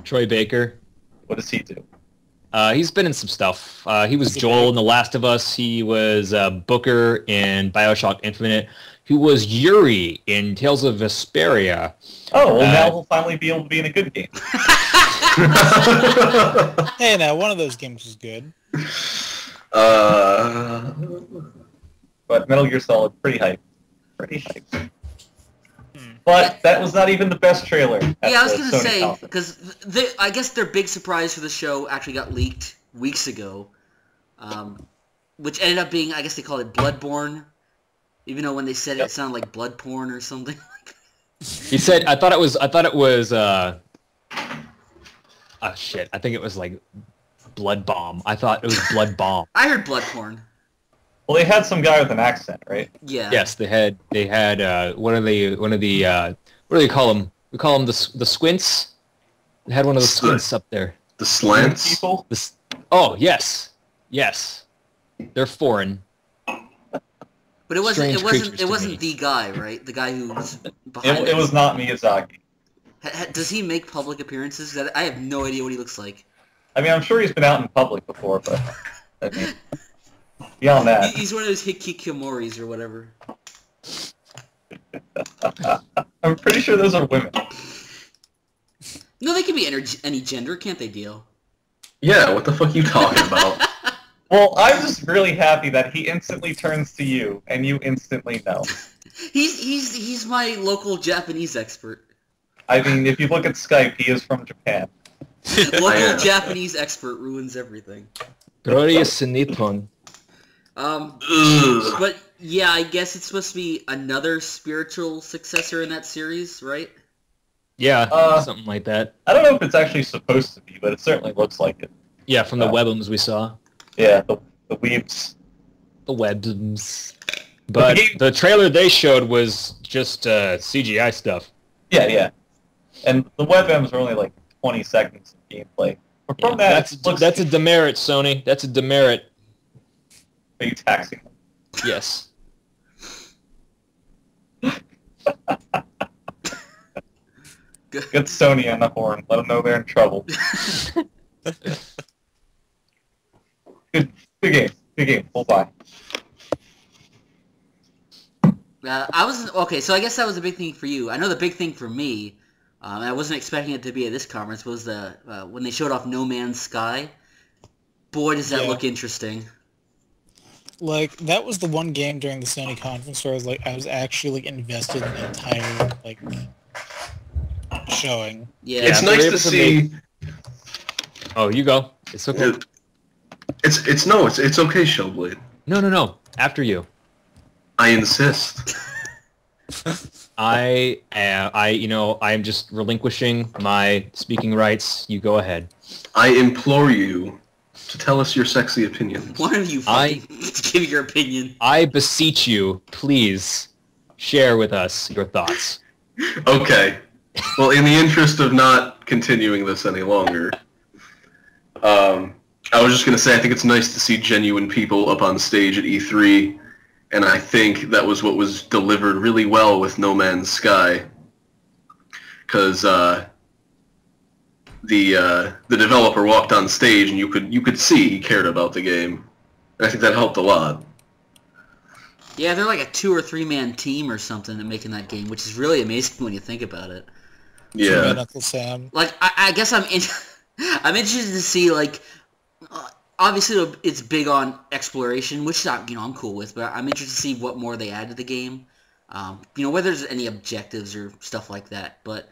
Troy Baker. What does he do? He's been in some stuff. He was Joel in The Last of Us. He was Booker in Bioshock Infinite. He was Yuri in Tales of Vesperia. Oh, well now he'll finally be able to be in a good game. Hey, now one of those games was good. But Metal Gear Solid, pretty hype. Pretty hype. But that was not even the best trailer. Yeah, I was going to say, because I guess their big surprise for the show actually got leaked weeks ago, which ended up being, I guess they called it Bloodborne, even though when they said it, it sounded like blood porn or something. He said, I thought it was, oh shit, I think it was like Blood Bomb. I thought it was Blood Bomb. I heard blood porn. Well, they had some guy with an accent, right? Yeah. Yes, they had what do they call them? We call them the squints. They had one of the squints up there. The slants? People? Oh, yes. They're foreign. But it wasn't me. the guy, right? The guy who was behind It was not Miyazaki. Does he make public appearances? 'Cause I have no idea what he looks like. I mean, I'm sure he's been out in public before, but I mean, beyond that, He's one of those hikikomoris or whatever. I'm pretty sure those are women. No, they can be any gender, can't they, Dio? Yeah, what the fuck are you talking about? Well, I'm just really happy that he instantly turns to you, and you instantly know. He's my local Japanese expert. I mean, if you look at Skype, he is from Japan. Local Japanese expert ruins everything. Glorious Nippon. But yeah, I guess it's supposed to be another spiritual successor in that series, right? Yeah, something like that. I don't know if it's actually supposed to be, but it certainly looks like it. Yeah, from the webums we saw. Yeah, the weebs. The webums. But the trailer they showed was just CGI stuff. Yeah. And the webms are only like 20 seconds of gameplay. But from that, that's a demerit, Sony. That's a demerit. Are you taxing them? Yes. Get Sony on the horn. Let them know they're in trouble. Good game. Full buy. Okay, so I guess that was a big thing for you. I know the big thing for me, and I wasn't expecting it to be at this conference, was when they showed off No Man's Sky. Boy, does that look interesting. Like, that was the one game during the Sony conference where I was actually invested in the entire, showing. Yeah. It's nice to see... Oh, you go. It's okay. It's okay, Shellblade. No. After you. I insist. I am just relinquishing my speaking rights. You go ahead. I implore you to tell us your sexy opinions. Why don't you fucking give your opinion? I beseech you, please share with us your thoughts. Okay. Well, in the interest of not continuing this any longer, I was just going to say I think it's nice to see genuine people up on stage at E3, and I think that was what was delivered really well with No Man's Sky, because the developer walked on stage and you could see he cared about the game. And I think that helped a lot. Yeah, they're like a 2 or 3 man team or something in making that game, which is really amazing when you think about it. Yeah. Uncle Sam. Like, I guess I'm interested to see, like, obviously it's big on exploration, which I'm cool with, but I'm interested to see what more they add to the game. Whether there's any objectives or stuff like that, but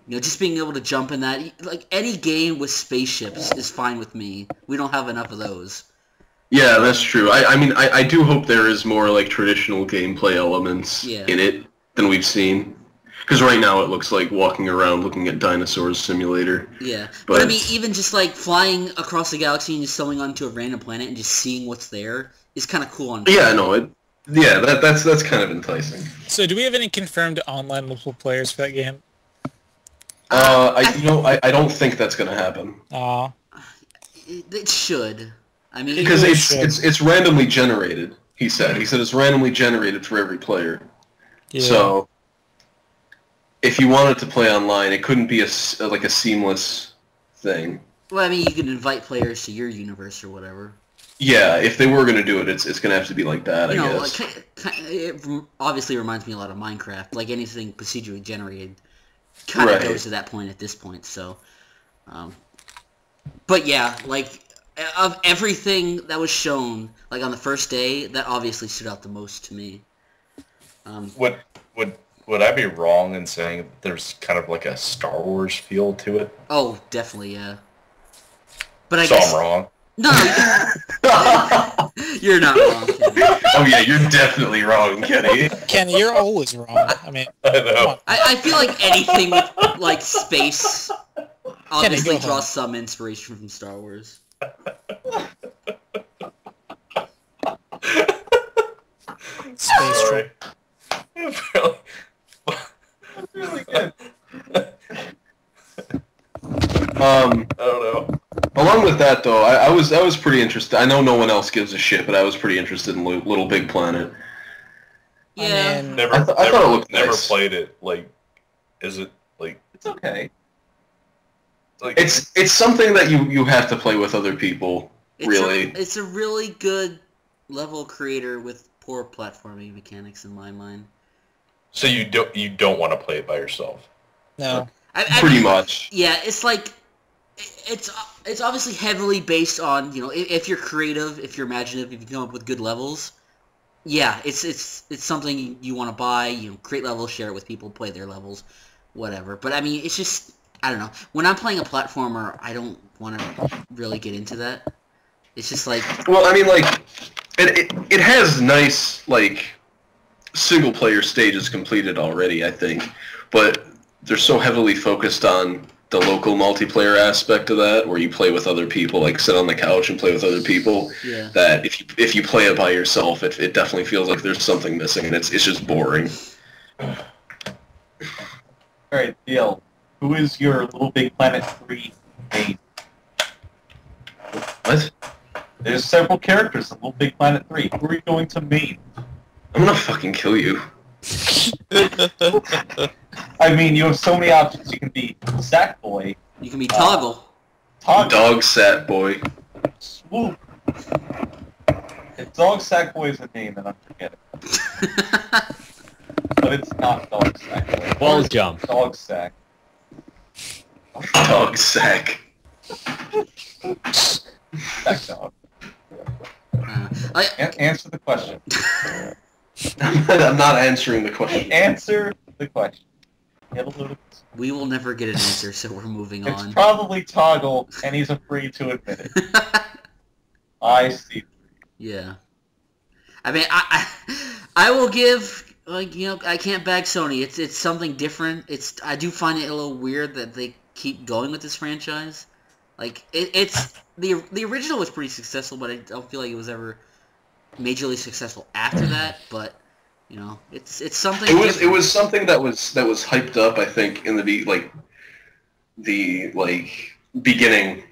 just being able to jump in that, like, any game with spaceships is fine with me. We don't have enough of those. Yeah, that's true. I do hope there is more, like, traditional gameplay elements in it than we've seen. Because right now it looks like walking around looking at Dinosaurs Simulator. Yeah. But I mean, even just, like, flying across the galaxy and just stumbling onto a random planet and just seeing what's there is kind of cool. That's kind of enticing. So do we have any confirmed online multiple players for that game? I don't think that's going to happen. Aw. It should. I mean, because it's randomly generated. He said it's randomly generated for every player. Yeah. So if you wanted to play online, it couldn't be a seamless thing. Well, I mean, you can invite players to your universe or whatever. Yeah, if they were going to do it, it's going to have to be like that, I guess. It obviously reminds me a lot of Minecraft. Like, anything procedurally generated kind of goes to that point at this point, so. But yeah, like, of everything that was shown, like, on the first day, that obviously stood out the most to me. Would I be wrong in saying there's kind of like a Star Wars feel to it? Oh, definitely, yeah. But I guess... I'm wrong. No, you're not wrong, Kenny. Oh yeah, you're definitely wrong, Kenny. Kenny, you're always wrong. I mean, I know. I feel like anything with, like, space obviously Kenny, draws some inspiration from Star Wars. Space trip. Really good. I don't know. Along with that, though, I was pretty interested. I know no one else gives a shit, but I was pretty interested in Little Big Planet. Yeah. I thought it looked never nice. played it. Like, is it like? It's okay. Like, it's something that you have to play with other people. Really, it's a really good level creator with poor platforming mechanics in my mind. So you don't want to play it by yourself? No. Pretty much. Yeah, it's like it's obviously heavily based on, if you're creative, if you're imaginative, if you come up with good levels. Yeah, it's something you want to buy, create levels, share it with people, play their levels, whatever. But I mean, it's just, I don't know. When I'm playing a platformer, I don't want to really get into that. It's just like... Well, I mean, like, it has nice, like, single-player stages completed already, I think. But they're so heavily focused on the local multiplayer aspect of that, where you play with other people, like sit on the couch and play with other people, that if you play it by yourself, it definitely feels like there's something missing, and it's just boring. Alright, DL, who is your Little Big Planet 3 main? What? There's several characters in Little Big Planet 3. Who are you going to main? I'm gonna fucking kill you. I mean, you have so many options. You can be Sackboy. You can be Toggle. Dog Sat Boy. Swoop. If Dog Sackboy is a name, then I'm forgetting. But it's not Dog Sackboy. Ball jump. Dog Sack. Dog Sack. Sack dog. Answer the question. I'm not answering the question. Answer the question. Get a little... We will never get an answer, so we're moving on. It's probably Toggle, and he's afraid to admit it. I see. Yeah. I mean, I will give, like, you know, I can't bag Sony. It's something different. I do find it a little weird that they keep going with this franchise. Like, it's the original was pretty successful, but I don't feel like it was ever majorly successful after that. But you know, it's something. It was something that was hyped up. I think in the beginning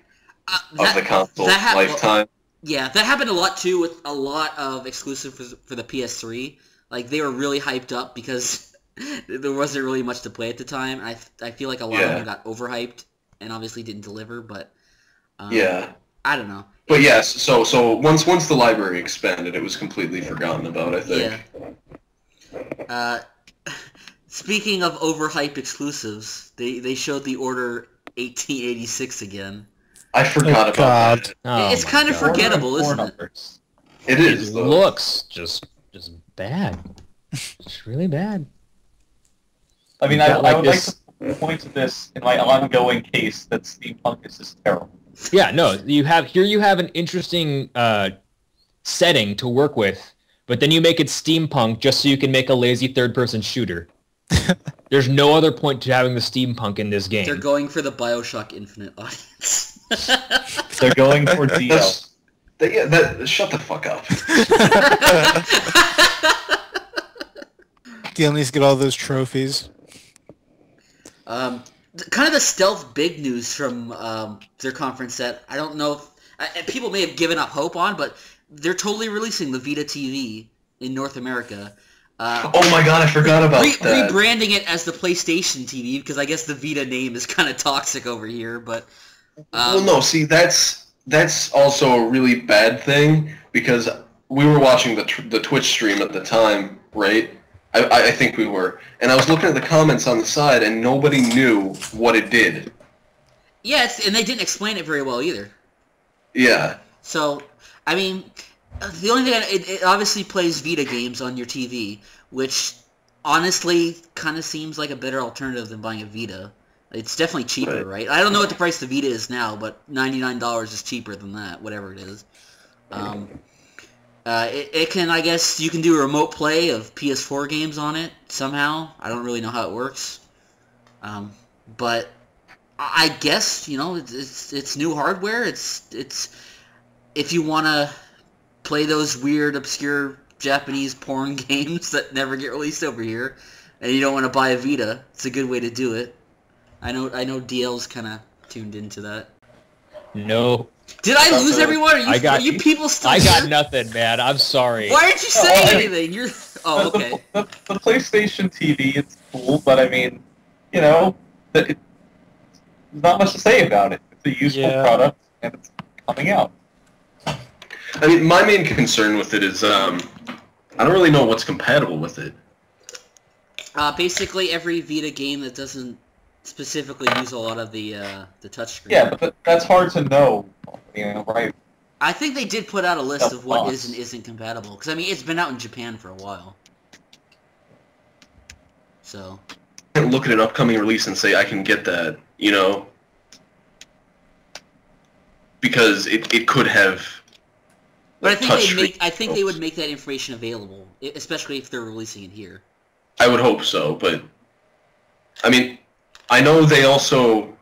of the console lifetime. Yeah, that happened a lot too with a lot of exclusives for the PS3. Like, they were really hyped up because there wasn't really much to play at the time. I feel like a lot of them got overhyped and obviously didn't deliver. But I don't know. But yes, so once the library expanded, it was completely forgotten about, I think. Yeah. Speaking of overhyped exclusives, they showed the Order 1886 again. I forgot about that. Oh, it's kind of forgettable, isn't it? It is. It looks just bad. It's really bad. I mean, I would like to point to this in my ongoing case that steampunk is just terrible. Yeah, no, you have an interesting setting to work with, but then you make it steampunk just so you can make a lazy third-person shooter. There's no other point to having the steampunk in this game. They're going for the BioShock Infinite audience. They're going for Dio. Shut the fuck up. Dio needs to get all those trophies. Kind of the stealth big news from their conference that I don't know if people may have given up hope on, but they're totally releasing the Vita TV in North America. Oh my god, I forgot about that. Rebranding it as the PlayStation TV because I guess the Vita name is kind of toxic over here, but... well, no, see, that's also a really bad thing because we were watching the Twitch stream at the time, right? I think we were. And I was looking at the comments on the side, and nobody knew what it did. Yeah, and they didn't explain it very well either. Yeah. So, I mean, the only thing, it obviously plays Vita games on your TV, which honestly kind of seems like a better alternative than buying a Vita. It's definitely cheaper, right? I don't know what the price of the Vita is now, but $99 is cheaper than that, whatever it is. It can, I guess, you can do a remote play of PS4 games on it somehow. I don't really know how it works. But I guess, you know, it's new hardware. It's if you want to play those weird, obscure Japanese porn games that never get released over here, and you don't want to buy a Vita, it's a good way to do it. I know DL's kind of tuned into that. No. Did I lose everyone? Are you people still I here? got nothing, man. I'm sorry. Why aren't you saying anything? You're... Oh, okay. The PlayStation TV, it's cool, but I mean, you know, there's not much to say about it. It's a useful product, and it's coming out. I mean, my main concern with it is, I don't really know what's compatible with it. Basically, every Vita game that doesn't specifically use a lot of the touchscreen. Yeah, but that's hard to know, you know, right? I think they did put out a list of what is and isn't compatible. Because, I mean, it's been out in Japan for a while. So... I can't look at an upcoming release and say I can get that, you know? Because it could have... But I think they would make that information available, especially if they're releasing it here. I would hope so, but... I mean... I know they also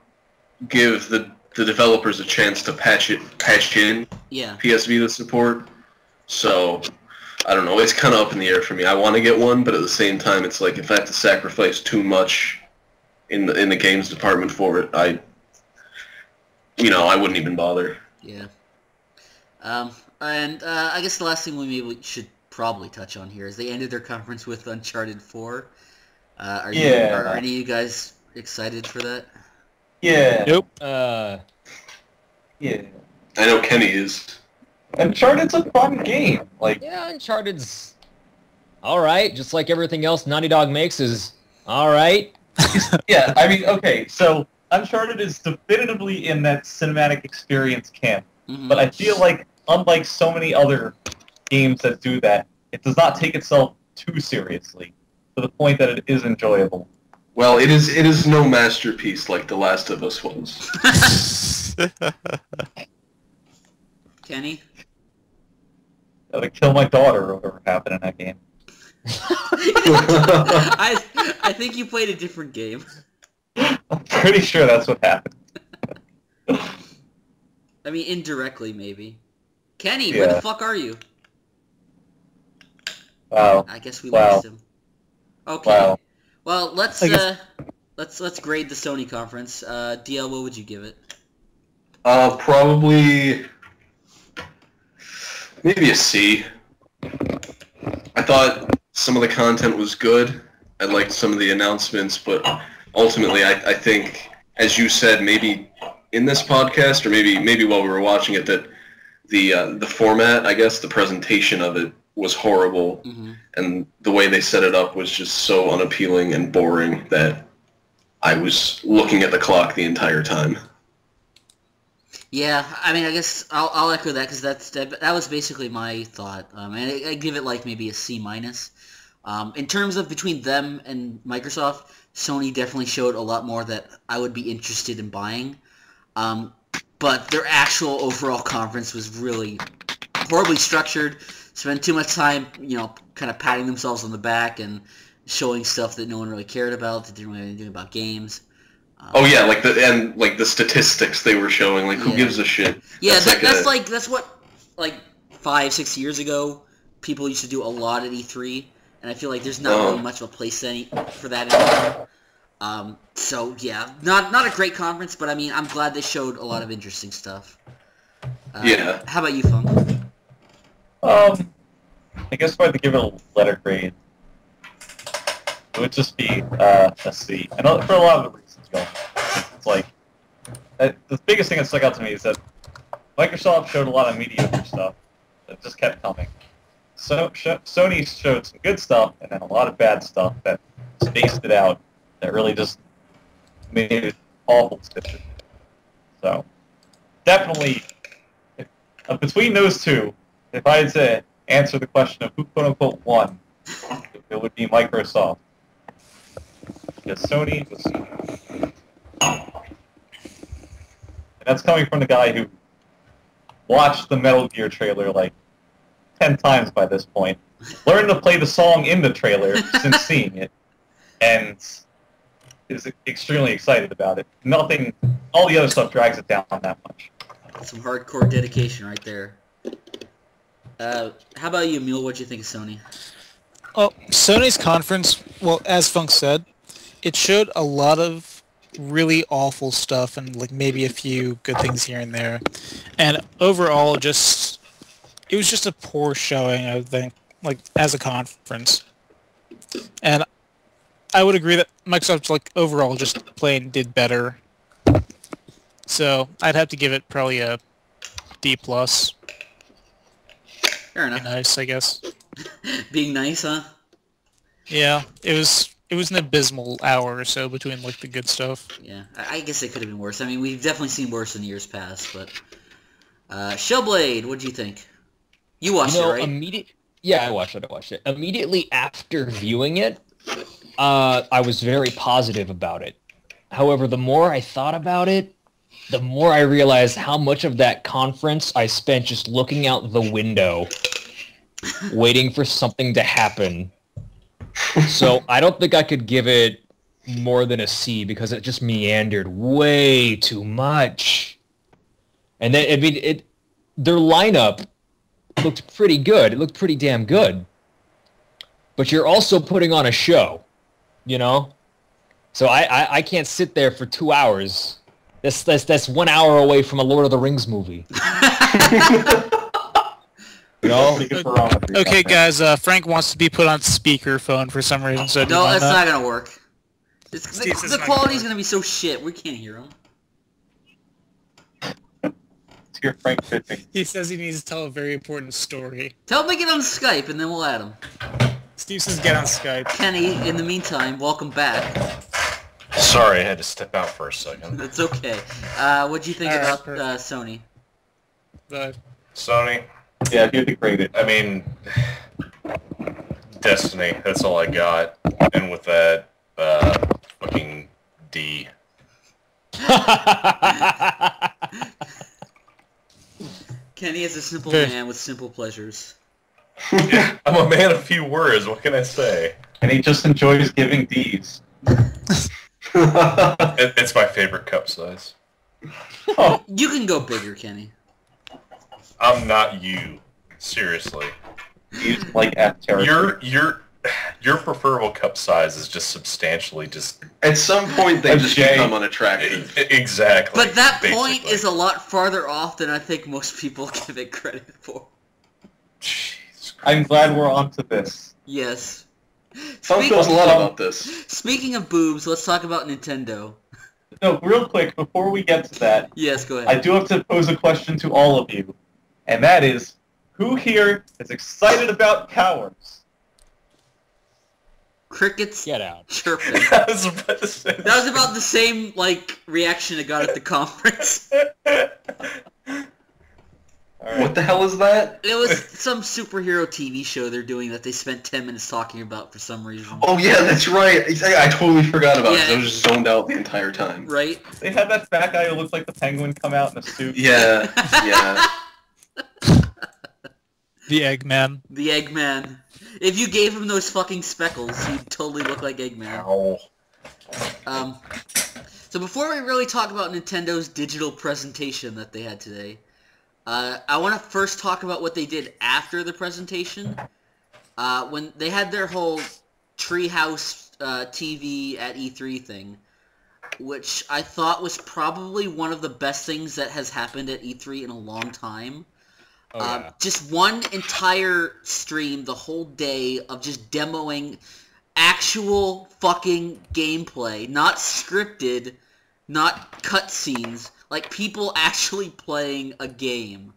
give the developers a chance to patch in PS Vita support, so I don't know. It's kind of up in the air for me. I want to get one, but at the same time, it's like if I have to sacrifice too much in the games department for it, I wouldn't even bother. Yeah. And I guess the last thing we should probably touch on here is they ended their conference with Uncharted 4. Are any of you guys excited for that? Yeah. Nope. Yeah. I know Kenny is. Uncharted's a fun game. Yeah, Uncharted's alright, just like everything else Naughty Dog makes is alright. Yeah, I mean, okay, so Uncharted is definitively in that cinematic experience camp. Mm-hmm. But I feel like, unlike so many other games that do that, it does not take itself too seriously, to the point that it is enjoyable. Well, it is no masterpiece like The Last of Us was. Kenny? Gotta kill my daughter or whatever happened in that game. I think you played a different game. I'm pretty sure that's what happened. I mean, indirectly, maybe. Kenny, where the fuck are you? Wow. I guess we lost him. Okay. Wow. Well, let's grade the Sony conference. DL, what would you give it? Probably maybe a C. I thought some of the content was good. I liked some of the announcements, but ultimately, I think, as you said, maybe in this podcast or maybe while we were watching it, that the format, I guess, the presentation of it was horrible, and the way they set it up was just so unappealing and boring that I was looking at the clock the entire time. Yeah, I mean, I guess I'll echo that because that was basically my thought. And I give it like maybe a C minus. In terms of between them and Microsoft, Sony definitely showed a lot more that I would be interested in buying. But their actual overall conference was really horribly structured. Spent too much time, kind of patting themselves on the back and showing stuff that no one really cared about, that didn't really have anything about games. Oh yeah, like the statistics they were showing, like who gives a shit? Yeah, that's what 5-6 years ago people used to do a lot at E3, and I feel like there's not really much of a place for that anymore. So yeah, not a great conference, but I mean I'm glad they showed a lot of interesting stuff. Yeah. How about you, Funk? I guess if I had to give it a letter grade, it would just be a C. And for a lot of the reasons, it's like the biggest thing that stuck out to me is that Microsoft showed a lot of mediocre stuff that just kept coming. So Sony showed some good stuff and then a lot of bad stuff that spaced it out. That really just made it awful. So definitely, between those two, if I had to answer the question of who quote-unquote won, it would be Microsoft. Because Sony was... And that's coming from the guy who watched the Metal Gear trailer like 10 times by this point, learned to play the song in the trailer since seeing it, and is extremely excited about it. All the other stuff drags it down that much. That's some hardcore dedication right there. How about you, Mule? What'd you think of Sony? Well, Sony's conference, well, as Funk said, it showed a lot of really awful stuff and like maybe a few good things here and there. And overall, it was just a poor showing, I think, like as a conference. And I would agree that Microsoft, like overall, just plain did better. So I'd have to give it probably a D+. Fair enough. Be nice, I guess. Being nice, huh? Yeah, it was an abysmal hour or so between like the good stuff. Yeah, I guess it could have been worse. I mean, we've definitely seen worse in years past, but Shellblade, what do you think? You watched it, right? Yeah, I watched it. Immediately after viewing it, I was very positive about it. However, the more I thought about it, the more I realized how much of that conference I spent just looking out the window, waiting for something to happen. So I don't think I could give it more than a C because it just meandered way too much. And then, I mean, their lineup looked pretty good. It looked pretty damn good. But you're also putting on a show, So I can't sit there for 2 hours. That's 1 hour away from a Lord of the Rings movie. Okay, guys. Frank wants to be put on speakerphone for some reason. So no, that's not gonna work. The quality's gonna be so shit. We can't hear him. Let's hear Frank pitching. He says he needs to tell a very important story. Tell him to get on Skype, and then we'll add him. Steve says get on Skype. Kenny, in the meantime, welcome back. Sorry, I had to step out for a second. That's okay. What'd you think about Sony? Sony? Yeah, if you had to grade it. I mean, Destiny, that's all I got. And with that, fucking D. Kenny is a simple man with simple pleasures. Yeah, I'm a man of few words. What can I say? And he just enjoys giving Ds. It's my favorite cup size. Oh, You can go bigger, Kenny. I'm not you. Seriously. he's like at territory. Your preferable cup size is just substantially just At some point, they A just J. become unattractive. exactly. But that point basically. is a lot farther off than I think most people give it credit for. Jeez. I'm glad we're on to this. Yes. Tom knows a lot about this. Speaking of boobs, let's talk about Nintendo. No, real quick, before we get to that, Yes, go I ahead. do have to pose a question to all of you. And that is, who here is excited about Cowards? Crickets Get out. chirping. I was about to say That was about the same, like, reaction I got at the conference. All What the hell is that? It was some superhero TV show they're doing that they spent 10 minutes talking about for some reason. Oh yeah, that's right. I totally forgot about it. 'Cause Yeah. I was just zoned out the entire time. Right? They had that fat guy who looks like the Penguin come out in a suit. Yeah, yeah. The Eggman. The Eggman. If you gave him those fucking speckles, he'd totally look like Eggman. Ow. So before we really talk about Nintendo's digital presentation that they had today, I want to first talk about what they did after the presentation. When they had their whole Treehouse TV at E3 thing, which I thought was probably one of the best things that has happened at E3 in a long time. Oh, yeah. Just one entire stream, the whole day of just demoing actual fucking gameplay, not scripted, not cutscenes, like people actually playing a game.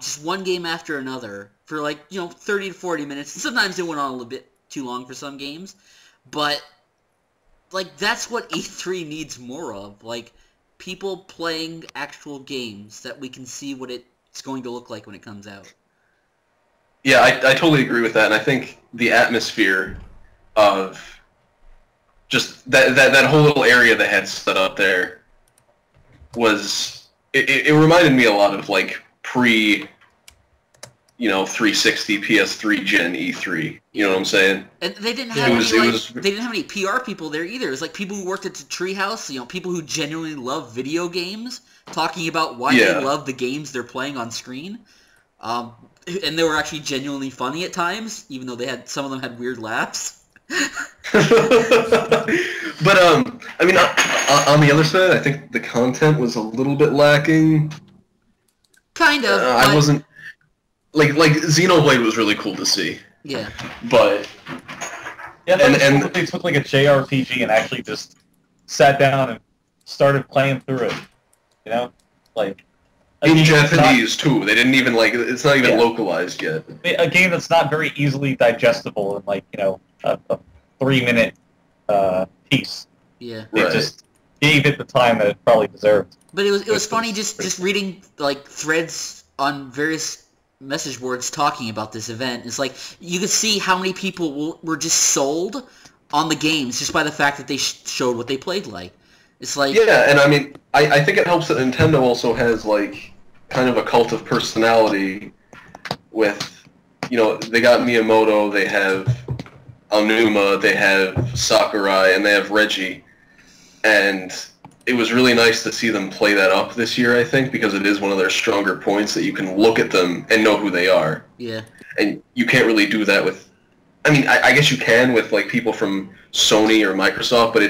Just one game after another for 30 to 40 minutes. Sometimes it went on a little bit too long for some games, but like that's what E3 needs more of. Like people playing actual games that we can see what it's going to look like when it comes out. Yeah, I totally agree with that, and I think the atmosphere of just that whole little area they had set up there was it reminded me a lot of like pre 360 PS3 Gen E3. You know what I'm saying? And they didn't Yeah, have they didn't have any PR people there either. It was like people who worked at the Treehouse, people who genuinely love video games, talking about why Yeah. they love the games they're playing on screen. And they were actually genuinely funny at times, even though some of them had weird laughs. But I mean, on the other side, I think the content was a little bit lacking. Kind of. I but- wasn't like Xenoblade was really cool to see, Yeah. but Yeah, I thought it was And- cool that they took like a JRPG and actually just sat down and started playing through it. You know? Like in game that's Japanese too. They didn't even it's not even Yeah. localized yet. a game that's not very easily digestible in like, a 3-minute piece. Yeah. They Right. just gave it the time that it probably deserved. But it was Which funny was just reading like threads on various message boards talking about this event. It's like you could see how many people were just sold on the games just by the fact that they showed what they played like. It's like Yeah, and I mean, I think it helps that Nintendo also has like kind of a cult of personality with, they got Miyamoto, they have Aonuma, they have Sakurai, and they have Reggie, and it was really nice to see them play that up this year, I think, because it is one of their stronger points that you can look at them and know who they are. yeah. And you can't really do that with, I mean, I guess you can with like people from Sony or Microsoft, but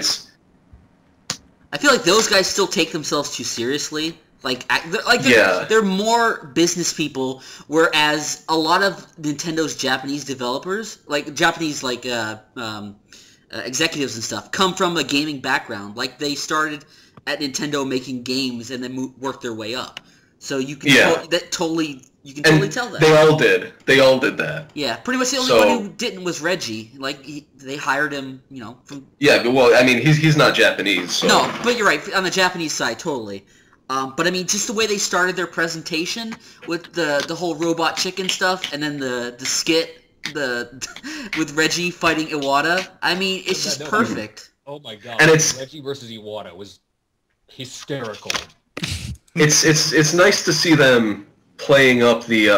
I feel like those guys still take themselves too seriously. Yeah. They're more business people, whereas a lot of Nintendo's Japanese developers, like Japanese executives and stuff, come from a gaming background. Like they started at Nintendo making games and then worked their way up. So you can Yeah. you can totally tell that. They all did. They all did that. Yeah, pretty much the only So- one who didn't was Reggie. Like they hired him, from Yeah, but well, I mean, he's not Japanese, so... No, but you're right. On the Japanese side, totally. But I mean, just the way they started their presentation with the whole robot chicken stuff, and then the skit with Reggie fighting Iwata. I mean, it's just No. perfect. Oh my god. And it's- Reggie versus Iwata was hysterical. It's nice to see them playing up the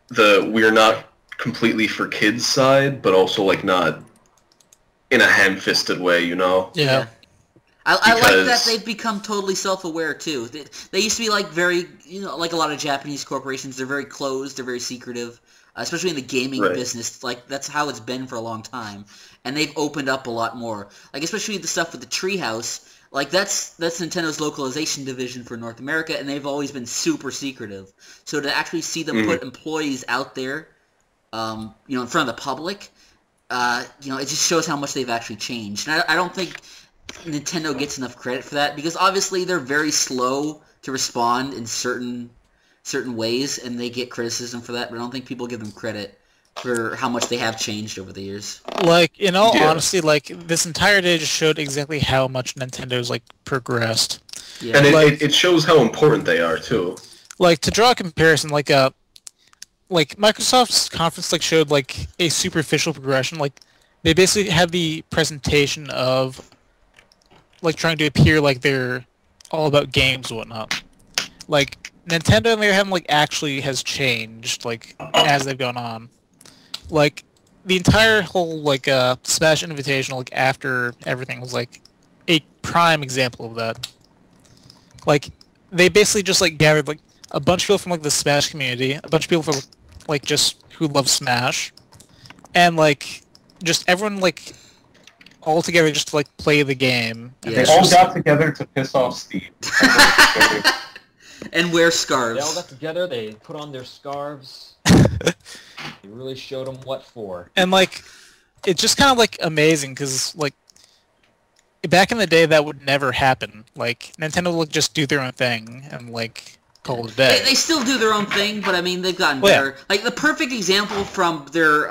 the we're not completely for kids side, but also like not in a ham-fisted way, you know? Yeah. I like that they've become totally self-aware too. They used to be like very, like a lot of Japanese corporations. They're very closed. They're very secretive, especially in the gaming business. Like that's how it's been for a long time, and they've opened up a lot more. Like especially the stuff with the Treehouse. Like that's Nintendo's localization division for North America, and they've always been super secretive. So to actually see them put employees out there, in front of the public, it just shows how much they've actually changed. And I don't think Nintendo gets enough credit for that because obviously they're very slow to respond in certain ways, and they get criticism for that. But I don't think people give them credit for how much they have changed over the years. Like in all honesty, like this entire day just showed exactly how much Nintendo's like progressed. Yeah. And it shows how important they are too. Like to draw a comparison, like Microsoft's conference like showed like a superficial progression. Like they basically had the presentation of like trying to appear like they're all about games and whatnot. Like Nintendo, on the other hand, like actually has changed like as they've gone on. Like the entire whole like Smash Invitational like after everything was like a prime example of that. Like they basically just like gathered like a bunch of people from like the Smash community, a bunch of people from like just who love Smash, and like just everyone like all together just to like play the game. And they all got together to piss off Steve. And wear scarves. They all got together, they put on their scarves. They really showed them what for. And like, it's just kind of like amazing because like, back in the day that would never happen. Like, Nintendo would just do their own thing and like, call it a day. They still do their own thing, but I mean, they've gotten better. Yeah. Like, the perfect example from their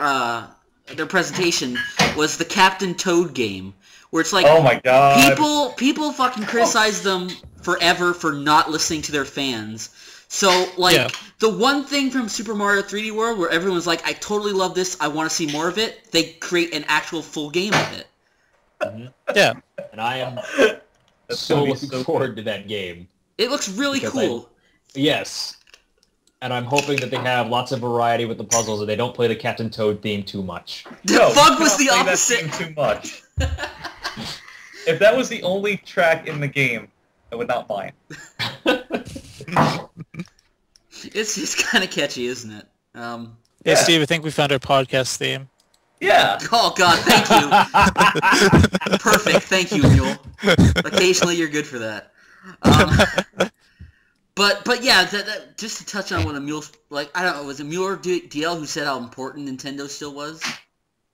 presentation was the Captain Toad game, where it's like, oh my god, people fucking criticize them forever for not listening to their fans. So, like, the one thing from Super Mario 3D World where everyone's like, I totally love this, I want to see more of it, they create an actual full game of it. Mm-hmm. Yeah. And I am so looking forward to that game. It looks really cool. Yes. And I'm hoping that they have lots of variety with the puzzles and they don't play the Captain Toad theme too much. No, Fug was the opposite. That theme too much. If that was the only track in the game, I would not mind. It's kind of catchy, isn't it? Yeah, Steve, I think we found our podcast theme. Yeah. Oh God, thank you. Perfect, thank you, Mule. Occasionally, you're good for that. But yeah, just to touch on what a Mule, like, I don't know, was it Mule or DL who said how important Nintendo still was?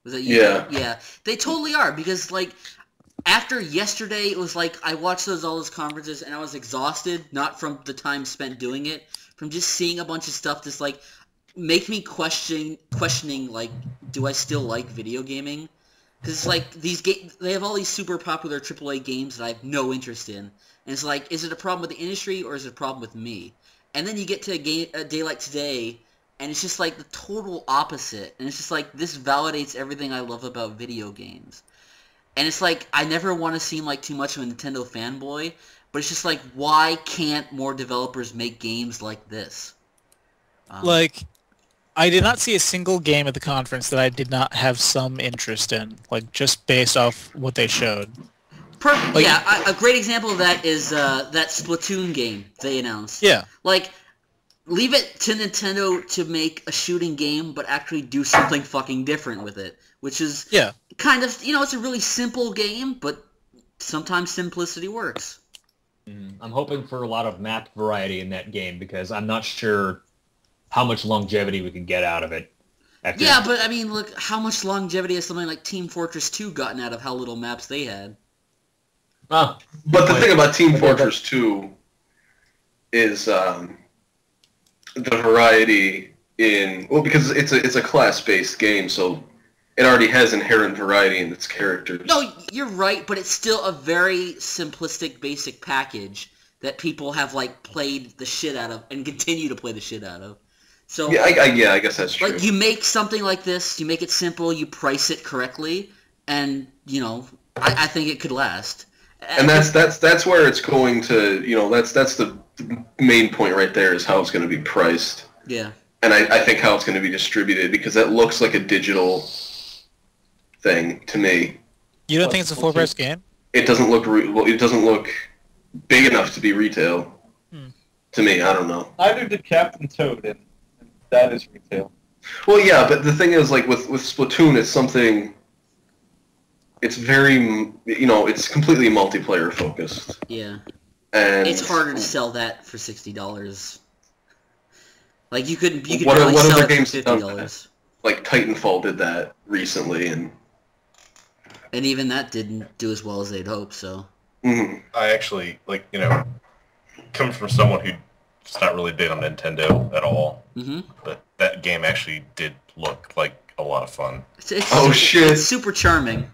Was it you? Yeah. Yeah, they totally are because like. After yesterday, it was like I watched all those conferences and I was exhausted, not from the time spent doing it, from just seeing a bunch of stuff that's like make me questioning like, do I still like video gaming? Because it's like they have all these super popular AAA games that I have no interest in, and it's like, is it a problem with the industry or is it a problem with me? And then you get to a day like today, and it's just like the total opposite, and it's just like this validates everything I love about video games. And it's like, I never want to seem like too much of a Nintendo fanboy, but it's just like, why can't more developers make games like this? Like, I did not see a single game at the conference that I did not have some interest in, like, just based off what they showed. Perfect. Like, yeah, a great example of that is that Splatoon game they announced. Yeah. Like, leave it to Nintendo to make a shooting game, but actually do something fucking different with it, which is... Yeah. Kind of, it's a really simple game, but sometimes simplicity works. I'm hoping for a lot of map variety in that game because I'm not sure how much longevity we can get out of it. Yeah, but I mean, look, how much longevity has something like Team Fortress 2 gotten out of how little maps they had? But the thing about Team Fortress 2 is the variety in... Well, because it's a class-based game, so... It already has inherent variety in its characters. No, you're right, but it's still a very simplistic, basic package that people have, like, played the shit out of and continue to play the shit out of. So yeah, I guess that's true. Like, you make something like this, you make it simple, you price it correctly, and, I think it could last. And that's where it's going to, that's the main point right there is how it's going to be priced. Yeah. and I think how it's going to be distributed, because it looks like a digital thing to me. You don't think it's a full price game? It doesn't look it doesn't look big enough to be retail. To me, I don't know. Neither did Captain Toad, and that is retail. Well, yeah, but the thing is, like with Splatoon, it's something. It's very, it's completely multiplayer focused. Yeah. And it's harder to sell that for $60. Like you could what really sell other it games for have done $50. that? Like Titanfall did that recently, and even that didn't do as well as they'd hoped. So. Mm-hmm. I actually coming from someone who's not really big on Nintendo at all, but that game actually did look like a lot of fun. Shit! It's super charming.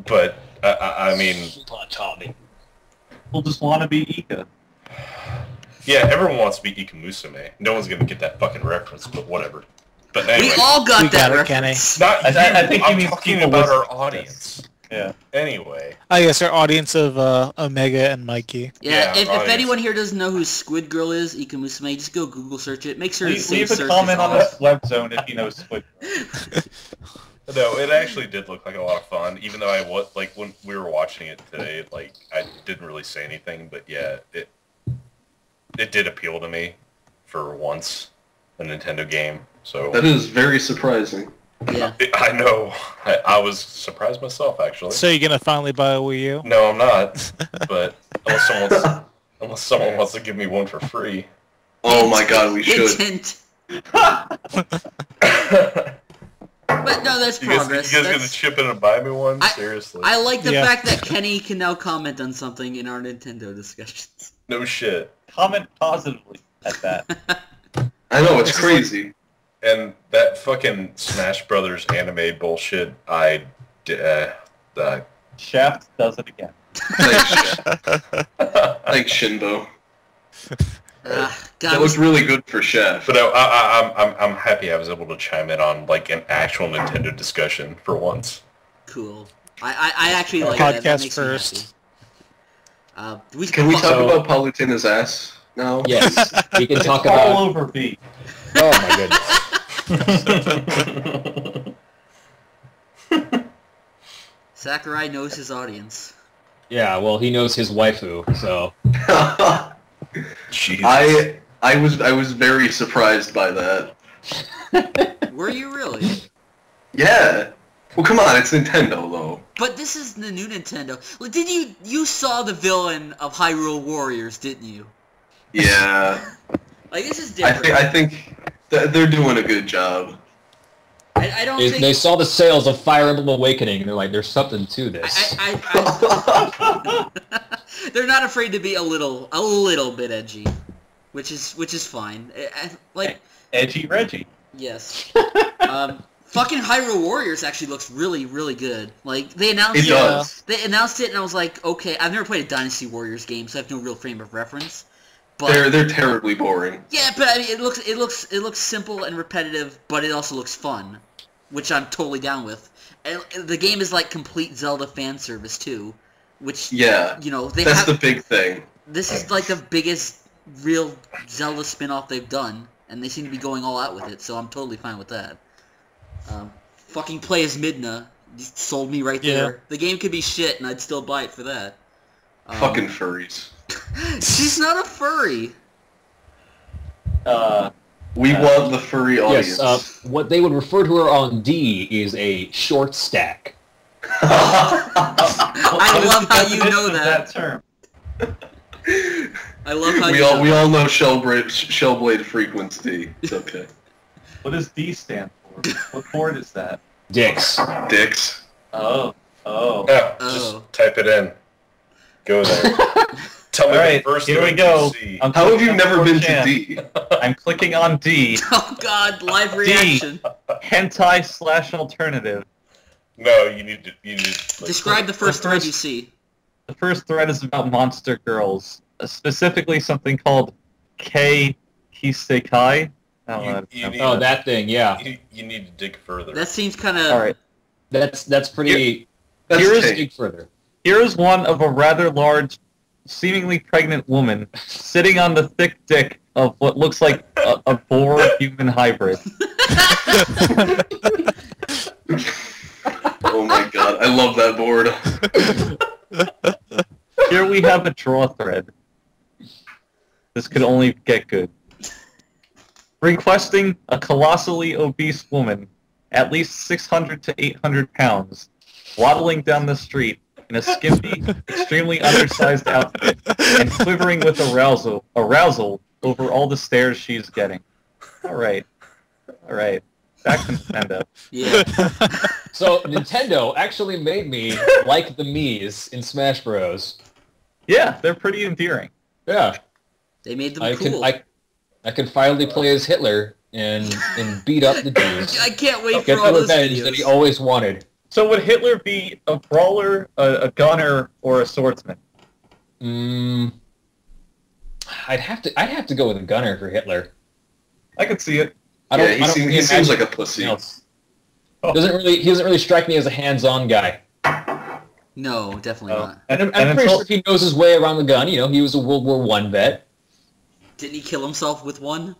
But I mean, People just want to be Ika. yeah, everyone wants to be Ika Musume. No one's gonna get that fucking reference, but whatever. But anyway, We all got that it, reference. not I think I'm he means talking people about our listening to audience. Yeah. Anyway, I guess our audience of Omega and Mikey. Yeah, if audience. anyone here doesn't know who Squid Girl is, Ika Musume, just go Google search it. Make sure it's Leave safe a search. comment is on off. the web zone if you know Squid Girl. no, it actually did look like a lot of fun. Even though I was when we were watching it today, I didn't really say anything, but yeah, it did appeal to me for once, a Nintendo game. So That is very surprising. Yeah. I know. I was surprised myself, actually. So you're gonna finally buy a Wii U? No, I'm not. But unless someone wants to give me one for free. Oh my god, we should. Hint. But no, that's You guys progress. gonna That's- chip in and buy me one? Seriously? I like the Yeah. fact that Kenny can now comment on something in our Nintendo discussions. No shit. Comment positively at that. I know, it's crazy. And that fucking Smash Brothers anime bullshit, Shaft does it again. Thanks, Shinbo. God, That was really good for Shaft. But I'm happy I was able to chime in on an actual Nintendo discussion for once. cool. I actually like that. That Podcast makes first. me happy. Can we talk about Palutena's ass now? Yes, we can talk All about. over B. Oh my goodness. Sakurai knows his audience. Yeah, well, he knows his waifu, so. Jesus. I was very surprised by that. Were you really? Yeah. Well, come on, it's Nintendo though. But this is the new Nintendo. Like, did you saw the villain of Hyrule Warriors, didn't you? Yeah. Like, this is I different. think they're doing a good job. I don't think They saw the sales of Fire Emblem Awakening, and they're like, there's something to this. they're not afraid to be a little bit edgy, which is fine. Edgy Reggie. Yes. Fucking Hyrule Warriors actually looks really, really good. Like, they announced It does. They announced it, and I was like, okay, I've never played a Dynasty Warriors game, so I have no real frame of reference. But They're terribly boring. yeah, but I mean, it looks simple and repetitive, but it also looks fun, which I'm totally down with. And the game is like complete Zelda fan service too, which Yeah. That's the big thing. This is like the biggest real Zelda spin-off they've done, and they seem to be going all out with it, so I'm totally fine with that. Fucking play as Midna. You sold me right there. The game could be shit, and I'd still buy it for that. Fucking furries. She's not a furry. We want the furry audience. Yes, what they would refer to her on D is a short stack. I love how you know That that. term. I love how we you all know we that. all know shellblade frequency. It's okay. What does D stand for? What board is that? Dicks. Dicks. Oh. Yeah, just Oh. type it in. Go there. Tell me Alright, the first here we thing go. you see. I'm How have you clicking on never been to 4chan. D? I'm clicking on D. Oh god, live reaction. Hentai/alternative. No, you need to. Describe the first thread you see. The first thread is about monster girls, specifically something called K Kisekai. I don't know. You need, Oh, that thing, yeah. you need to dig further. That seems kind of... All right. That's pretty... That's Here's- Tay. dig further. Here is one of a rather large, seemingly pregnant woman sitting on the thick dick of what looks like a boar-human hybrid. Oh my god, I love that board. Here we have a draw thread. This could only get good. Requesting a colossally obese woman, at least 600 to 800 pounds, waddling down the street in a skimpy, extremely undersized outfit, and quivering with arousal over all the stares she's getting. Alright. Back to Nintendo. Yeah. So Nintendo actually made me like the Mii's in Smash Bros. Yeah, they're pretty endearing. Yeah. They made them cool. I can finally play as Hitler and beat up the dudes. I can't wait Get for all the those revenge videos. that he always wanted. So would Hitler be a brawler, a gunner, or a swordsman? I'd have to go with a gunner for Hitler. I could see it. He seems like a pussy. He doesn't really strike me as a hands-on guy. No, definitely not. I'm pretty sure he knows his way around the gun. You know, he was a World War I vet. Didn't he kill himself with one?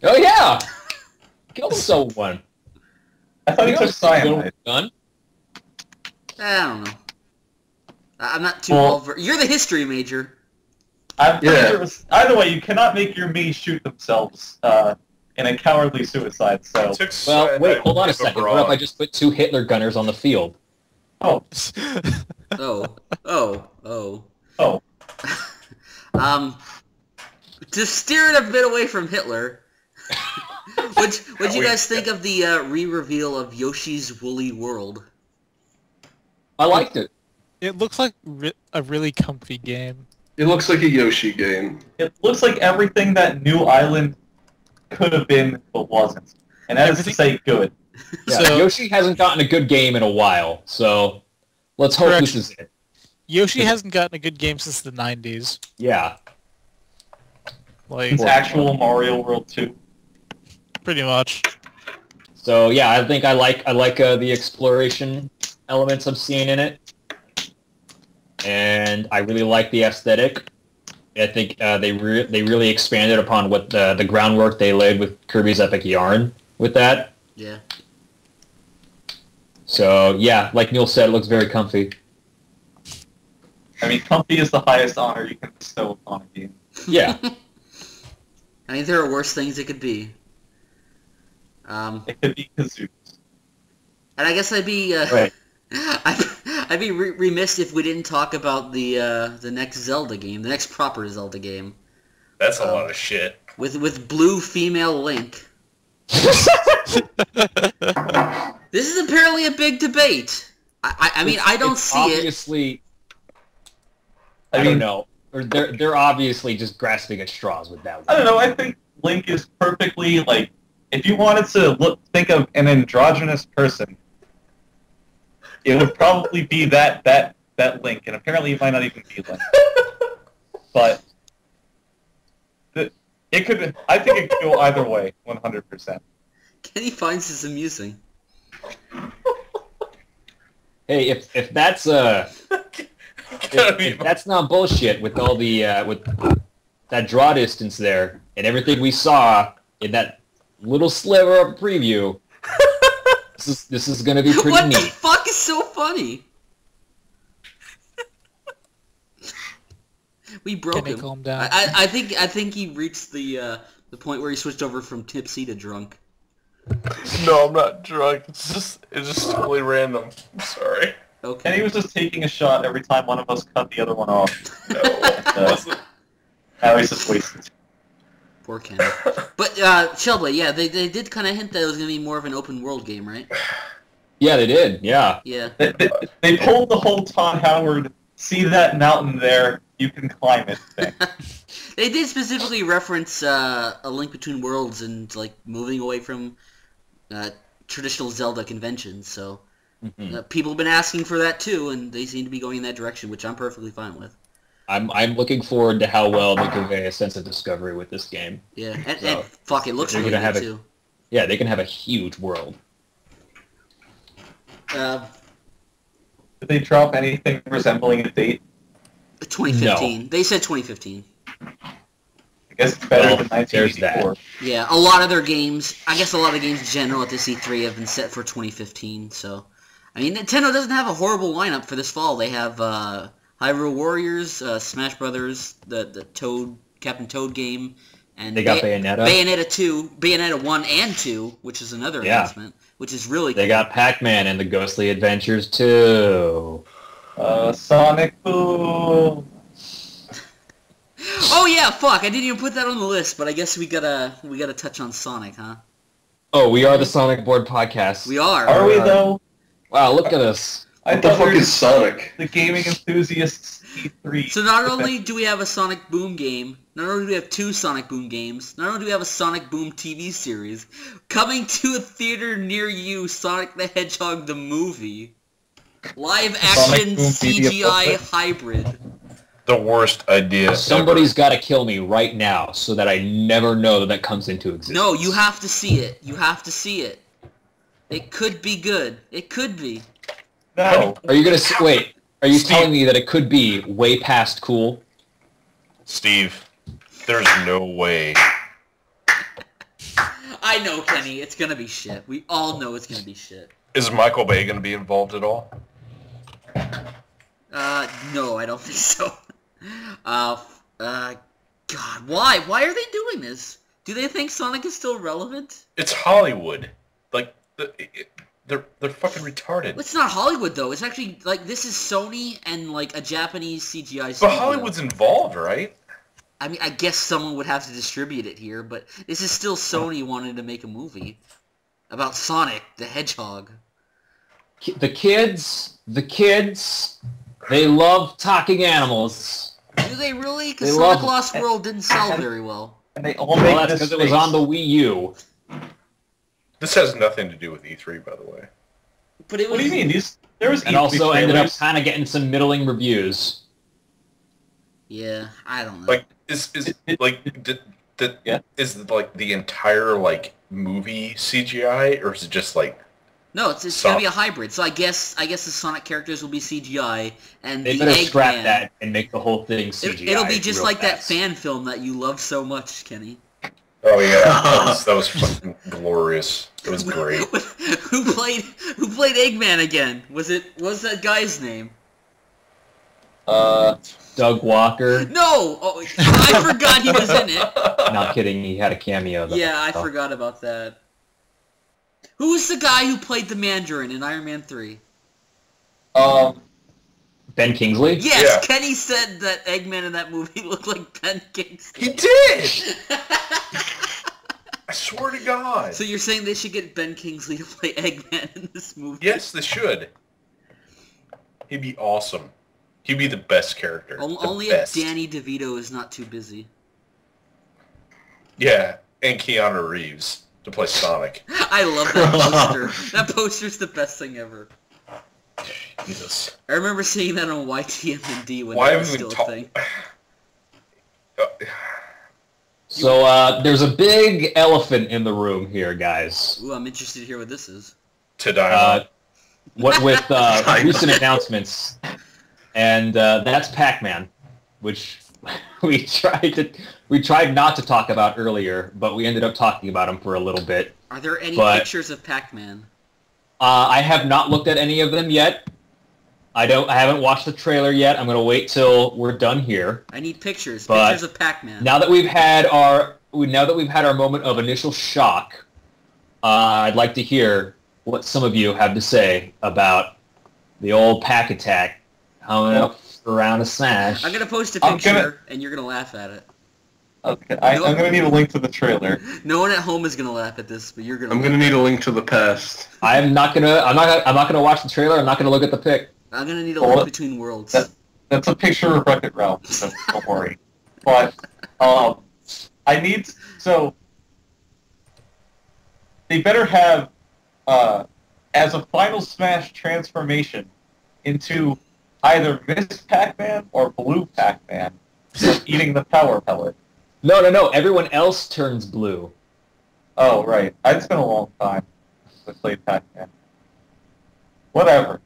Oh yeah, killed himself with one. I thought he took cyanide. Gun. I don't know. I'm not too well versed. You're the history major. I'm pretty sure it was, either way, you cannot make your Mii shoot themselves in a cowardly suicide. So, well, wait, hold on a second. What if I just put 2 Hitler gunners on the field? oh, To steer it a bit away from Hitler, what'd you guys think of the re-reveal of Yoshi's Woolly World? I liked it. It looks like a really comfy game. It looks like a Yoshi game. it looks like everything that New Island could have been, but wasn't. And that is to say, good. Yeah, So- Yoshi hasn't gotten a good game in a while, so let's hope this is it. Yoshi hasn't gotten a good game since the 90s. Yeah. Like, It's actual Mario World 2. pretty much. So yeah, I think I like the exploration elements I'm seeing in it, and I really like the aesthetic. I think they really expanded upon what the groundwork they laid with Kirby's Epic Yarn with that. Yeah. So yeah, like Neil said, it looks very comfy. I mean, comfy is the highest honor you can bestow upon a game. Yeah. I mean, there are worse things it could be. It could be kazoos. And I guess I'd be Right. I'd be remiss if we didn't talk about the next Zelda game, the next proper Zelda game, That's a lot of shit. with blue female Link. This is apparently a big debate. I mean, I don't see it. Obviously, I don't know. Or they're obviously just grasping at straws with that one. I don't know, I think Link is perfectly, like, if you wanted to think of an androgynous person, it would probably be that Link, and apparently it might not even be Link. But I think it could go either way, 100%. Kenny finds this amusing. Hey, if that's if that's not bullshit with all the with that draw distance there and everything we saw in that little sliver of a preview, this is gonna be pretty What neat. the fuck is so funny? We broke Kenny, him. calm down. I think he reached the point where he switched over from tipsy to drunk. No, I'm not drunk. It's just totally random. I'm sorry. Okay. And he was just taking a shot every time one of us cut the other one off. No, it wasn't. Now he's just wasted. Poor Kenny. But Shellblade, yeah, they did kind of hint that it was gonna be more of an open world game, right? Yeah, they did. Yeah. Yeah. They pulled the whole Todd Howard, see that mountain there, you can climb it thing. They did specifically reference a Link Between Worlds and like moving away from traditional Zelda conventions. So people have been asking for that too, and they seem to be going in that direction, which I'm perfectly fine with. I'm looking forward to how well they convey a sense of discovery with this game. Yeah, and fuck, it looks They're really gonna good have too. Yeah, they can have a huge world. Did they drop anything resembling a date? 2015. They said 2015. I Guess it's better Well, than there's 1984. Yeah, a lot of their games, I guess a lot of the games in general at this E3 have been set for 2015, so... I mean, Nintendo doesn't have a horrible lineup for this fall. They have Hyrule Warriors, Smash Brothers, the Toad, Captain Toad game, and They got Bayonetta. Bayonetta 2, Bayonetta 1 and 2, which is another announcement, which is really cool. They got Pac-Man and the Ghostly Adventures 2. Sonic Boom. Oh yeah, fuck! I didn't even put that on the list, but I guess we gotta touch on Sonic, huh? Oh, we are the Sonic Board podcast. We are. Are we though? Wow, look at us. I What the thought we fuck were is Sonic? the gaming enthusiasts E3. So not only do we have a Sonic Boom game, not only do we have 2 Sonic Boom games, not only do we have a Sonic Boom TV series, coming to a theater near you, Sonic the Hedgehog the movie. Live action Boom media CGI booklet. hybrid. The worst idea Somebody's got to kill me right now so that I never know that that comes into existence. No, you have to see it. You have to see it. It could be good. It could be. No. Are you gonna wait? Are you telling me that it could be way past cool? Steve, there's no way. I know, Kenny. It's gonna be shit. We all know it's gonna be shit. Is Michael Bay going to be involved at all? No, I don't think so. God, why? Why are they doing this? Do they think Sonic is still relevant? It's Hollywood. Like, they're fucking retarded. It's not Hollywood, though. It's actually, like, this is Sony and, like, a Japanese CGI But studio. Hollywood's involved, right? I mean, I guess someone would have to distribute it here, but this is still Sony wanting to make a movie about Sonic the Hedgehog. The kids, they love talking animals. Do they really? They Because love Sonic Lost World didn't sell very well. And they all Well, make that's this because it was on the Wii U. This has nothing to do with E3, by the way. But it was, What do you mean? There was And E3 also ended up trailers. kind of getting some middling reviews. Yeah, I don't know. Like, is like the entire like movie CGI, or is it just like? No, it's gonna be a hybrid. So I guess the Sonic characters will be CGI, and They the better scrap Eggman. that and make the whole thing CGI. It'll be just real like that fast. fan film that you love so much, Kenny. Oh yeah, that was fucking glorious. It was great. Who played Eggman again? What was that guy's name? Doug Walker. No! Oh, I forgot he was in it. Not kidding, he had a cameo though. Yeah, I Oh. forgot about that. Who was the guy who played the Mandarin in Iron Man 3? Ben Kingsley? Yes, Yeah. Kenny said that Eggman in that movie looked like Ben Kingsley. He did. I swear to God. So you're saying they should get Ben Kingsley to play Eggman in this movie? Yes, they should. He'd be awesome. He'd be the best character. Only the if best. Danny DeVito is not too busy. Yeah, and Keanu Reeves to play Sonic. I love that poster. That poster's the best thing ever. Jesus. I remember seeing that on YTMND when Why that was haven't we still a thing. So, there's a big elephant in the room here, guys. Ooh, I'm interested to hear what this is. Tadaima. What with recent announcements. And that's Pac-Man, which we tried not to talk about earlier, but we ended up talking about him for a little bit. Are there any But- pictures of Pac-Man? I have not looked at any of them yet. I haven't watched the trailer yet. I'm gonna wait till we're done here. I need pictures. But Pictures of Pac-Man. Now that we've had our moment of initial shock, I'd like to hear what some of you have to say about the old Pac Attack coming up around a Smash. I'm gonna post a I'm picture, gonna- and you're gonna laugh at it. Okay, I'm gonna need a link to the trailer. No one at home is gonna laugh at this, but you're gonna. I'm gonna need a link to the past. I'm not gonna watch the trailer. I'm not gonna look at the pic. I'm gonna need a Well, link between worlds. That's a picture of Wreck-It Ralph, so don't worry. But I need they better have as a final Smash transformation into either Miss Pac-Man or Blue Pac-Man eating the power pellet. No. Everyone else turns blue. Oh, right. It's been a long time since I played Pac-Man. Whatever.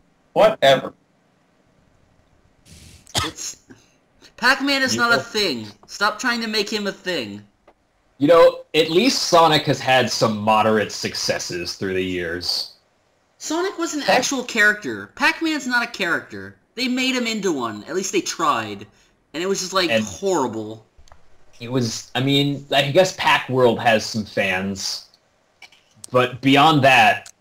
It's Pac-Man is not a thing. Stop trying to make him a thing. You know, at least Sonic has had some moderate successes through the years. Sonic was an actual character. Pac-Man's not a character. They made him into one. At least they tried. And it was just, like, horrible. It was, I mean, I guess Pac-World has some fans. But beyond that,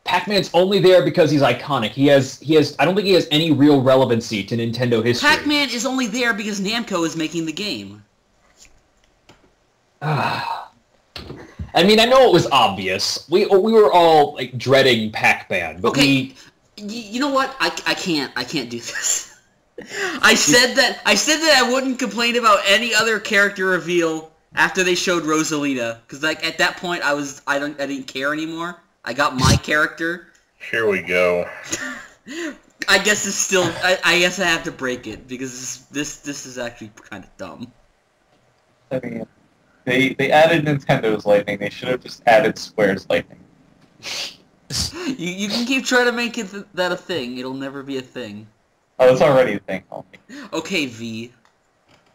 Pac-Man's only there because he's iconic. He has, I don't think he has any real relevancy to Nintendo history. Pac-Man is only there because Namco is making the game. I mean, I know it was obvious. We were all like dreading Pac-Man, but you know what? I can't do this. I said that I wouldn't complain about any other character reveal after they showed Rosalina, because like at that point I didn't care anymore. I got my character. Here we go. I guess it's still. I guess I have to break it because this is actually kind of dumb. I mean, they added Nintendo's Lightning. They should have just added Square's Lightning. You can keep trying to make that a thing. It'll never be a thing. Oh, it's already a thing, homie. Okay, V.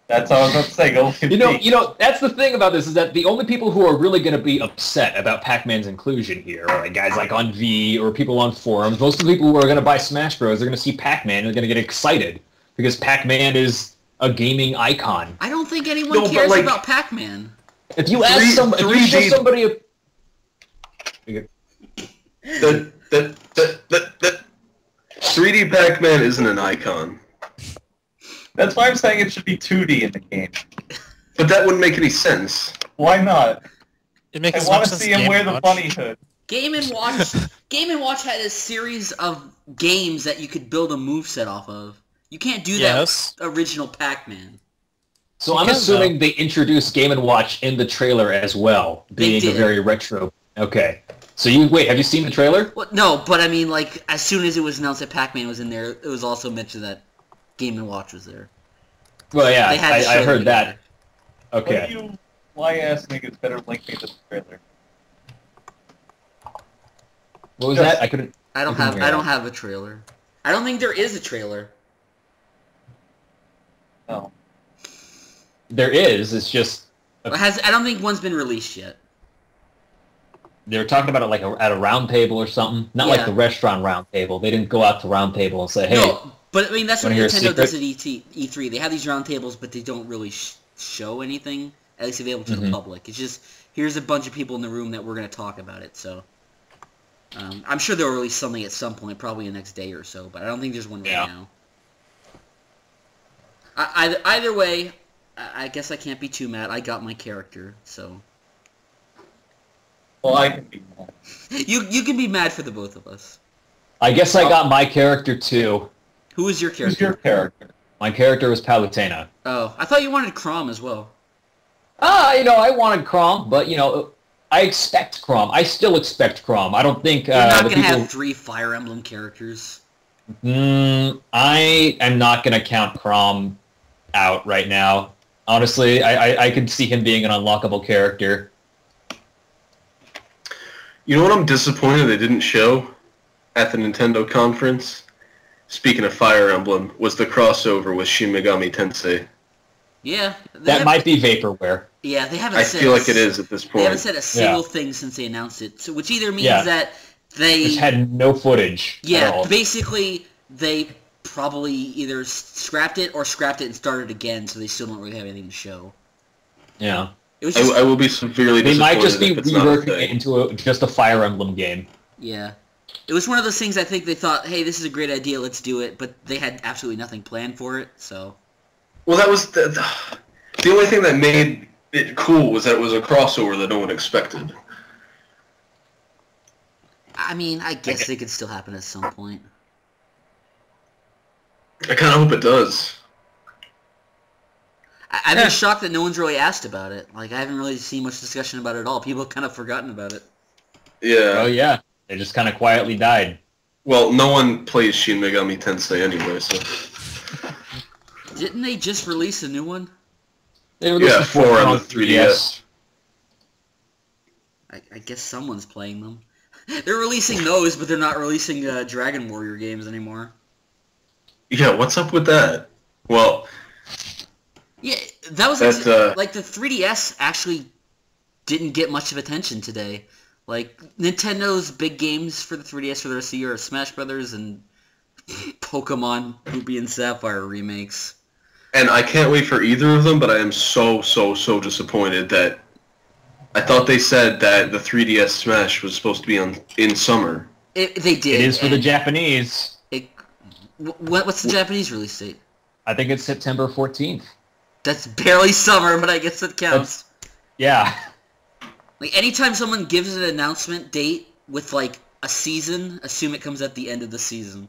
That's all I was about to say. Go with You know, that's the thing about this, is that the only people who are really going to be upset about Pac-Man's inclusion here are like guys like on V or people on forums. Most of the people who are going to buy Smash Bros. Are going to see Pac-Man and are going to get excited because Pac-Man is a gaming icon. I don't think anyone cares about Pac-Man. If you ask somebody, if you show somebody the 3D Pac-Man isn't an icon. That's why I'm saying it should be 2D in the game. But that wouldn't make any sense. Why not? It makes I want to see him wear the bunny hood. Game & Watch had a series of games that you could build a moveset off of. You can't do that with original Pac-Man. So I'm assuming they introduced Game & Watch in the trailer as well, being a very retro. Okay. So have you seen the trailer? Well, no, but I mean, like, as soon as it was announced that Pac-Man was in there, it was also mentioned that Game & Watch was there. Well, yeah, I heard that. Okay. Why ask niggas better link me to the trailer? What was that? I don't have a trailer. I don't think there is a trailer. No. There is. It's just. I don't think one's been released yet. They were talking about it like at a round table or something. Not like the restaurant round table. They didn't go out to round table and say, hey. No, but I mean, that's what Nintendo does at E3. They have these round tables, but they don't really show anything, at least available to the public. It's just, here's a bunch of people in the room that we're going to talk about it. So I'm sure they'll release something at some point, probably the next day or so, but I don't think there's one right now. Either way, I guess I can't be too mad. I got my character, so... Well, I can be mad. You can be mad for the both of us. I guess I got my character too. Who was your character? Who's your character? My character was Palutena. Oh, I thought you wanted Crom as well. I wanted Crom, but I expect Crom. I still expect Crom. I don't think you're not gonna have 3 Fire Emblem characters. I am not gonna count Crom out right now. Honestly, I could see him being an unlockable character. You know what I'm disappointed they didn't show at the Nintendo conference? Speaking of Fire Emblem, was the crossover with Shin Megami Tensei. Yeah. That might be vaporware. Yeah, they haven't said... I feel like it is at this point. They haven't said a single thing since they announced it, so which either means that they... Just had no footage at all. Basically, they probably either scrapped it and started again, so they still don't really have anything to show. Yeah. I will be severely disappointed. They might just be reworking it into just a Fire Emblem game. Yeah. It was one of those things I think they thought, hey, this is a great idea, let's do it, but they had absolutely nothing planned for it, so... Well, that was the only thing that made it cool was that it was a crossover that no one expected. I mean, I guess it could still happen at some point. I kind of hope it does. I've been shocked that no one's really asked about it. Like, I haven't really seen much discussion about it at all. People have kind of forgotten about it. Yeah. Oh, yeah. They just kind of quietly died. Well, no one plays Shin Megami Tensei anyway, so... Didn't they just release a new one? They released 4 on the 3DS. I guess someone's playing them. They're releasing those, but they're not releasing Dragon Warrior games anymore. Yeah, what's up with that? Well, yeah, that was like the 3DS actually didn't get much of attention today. Like Nintendo's big games for the 3DS for the rest of the year are Smash Brothers and Pokemon Ruby and Sapphire remakes. And I can't wait for either of them, but I am so disappointed that I thought they said that the 3DS Smash was supposed to be in summer. They did. It is for the Japanese. What's the Japanese release date? I think it's September 14th. That's barely summer, but I guess it counts. Yeah. Like, anytime someone gives an announcement date with, like, a season, assume it comes at the end of the season.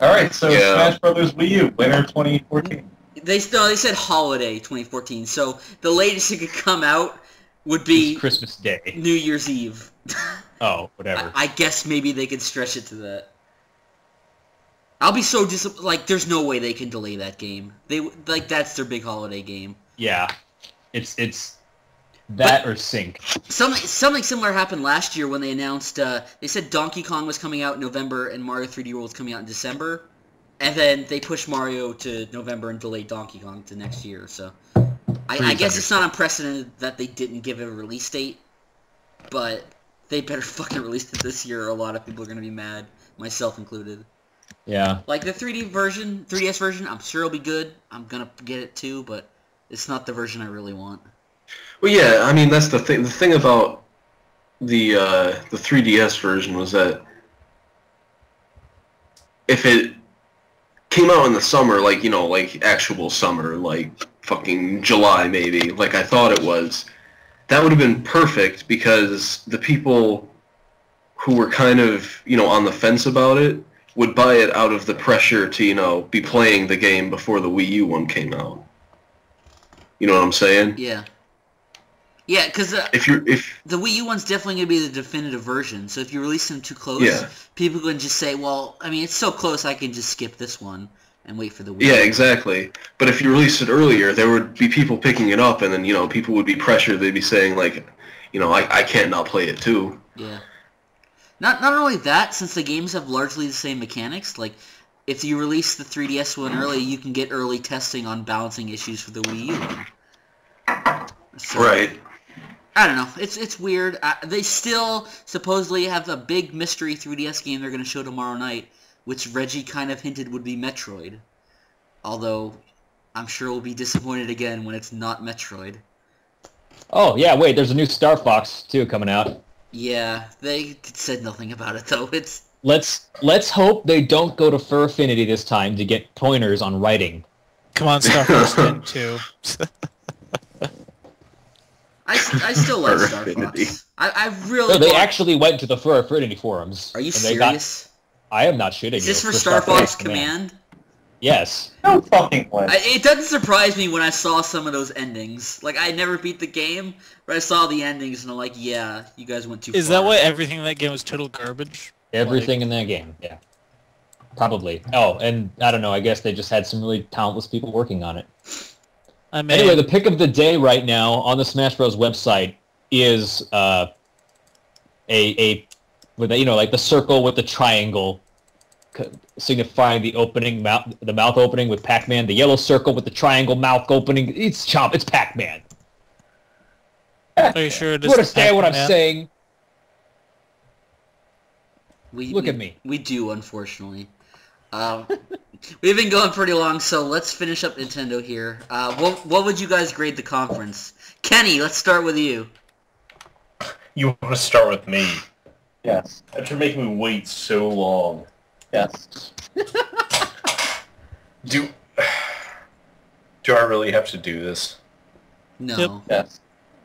Alright, so Smash Brothers Wii U, winter 2014. They said holiday 2014, so the latest it could come out would be... It's Christmas Day. New Year's Eve. Oh, whatever. I guess maybe they could stretch it to that. I'll be so like, there's no way they can delay that game. That's their big holiday game. Yeah. It's that or Sync. Something similar happened last year when they announced, they said Donkey Kong was coming out in November and Mario 3D World was coming out in December. And then they pushed Mario to November and delayed Donkey Kong to next year, so... I guess it's not unprecedented that they didn't give it a release date, but they better fucking release it this year or a lot of people are going to be mad, myself included. Yeah. Like, the 3DS version, I'm sure it'll be good. I'm going to get it too, but it's not the version I really want. Well, yeah, I mean, that's the thing. The thing about the 3DS version was that if it came out in the summer, like, you know, like actual summer, like fucking July maybe, like I thought it was, that would have been perfect because the people who were kind of, you know, on the fence about it would buy it out of the pressure to, you know, be playing the game before the Wii U one came out. You know what I'm saying? Yeah. Yeah, because the Wii U one's definitely going to be the definitive version, so if you release them too close, people can just say, well, I mean, it's so close I can just skip this one and wait for the Wii U. Yeah, exactly. But if you released it earlier, there would be people picking it up, and then, you know, people would be pressured. They'd be saying, like, you know, I can't not play it too. Yeah. Not only that, since the games have largely the same mechanics, like, if you release the 3DS one early, you can get early testing on balancing issues for the Wii U one. So, right. I don't know. It's weird. They still supposedly have a big mystery 3DS game they're going to show tomorrow night, which Reggie kind of hinted would be Metroid. Although, I'm sure we'll be disappointed again when it's not Metroid. Oh, yeah, wait, there's a new Star Fox 2 coming out. Yeah, they said nothing about it, though. Let's hope they don't go to Furfinity this time to get pointers on writing. Come on, Star Fox 10 too. I still like Star Fox. I really... No, they actually went to the Furfinity forums. Are you serious? I am not shitting. Is this for Star Fox Command? Yes. No fucking way. It doesn't surprise me when I saw some of those endings. Like, I never beat the game, but I saw the endings and I'm like, yeah, you guys went too far. Is that why everything in that game was total garbage? Everything in that game, yeah. Probably. Oh, and I don't know, I guess they just had some really talentless people working on it. Anyway, the pick of the day right now on the Smash Bros. Website is with the, you know, like the circle with the triangle signifying the opening mouth, the mouth opening with Pac-Man. The yellow circle with the triangle mouth opening. It's Pac-Man. Are you sure it is? You understand what I'm saying? Look at me. We do, unfortunately. We've been going pretty long, so let's finish up Nintendo here. What would you guys grade the conference? Kenny, let's start with you. You want to start with me? Yes. After making me wait so long. Yes. Do I really have to do this? No. Yep. Yes.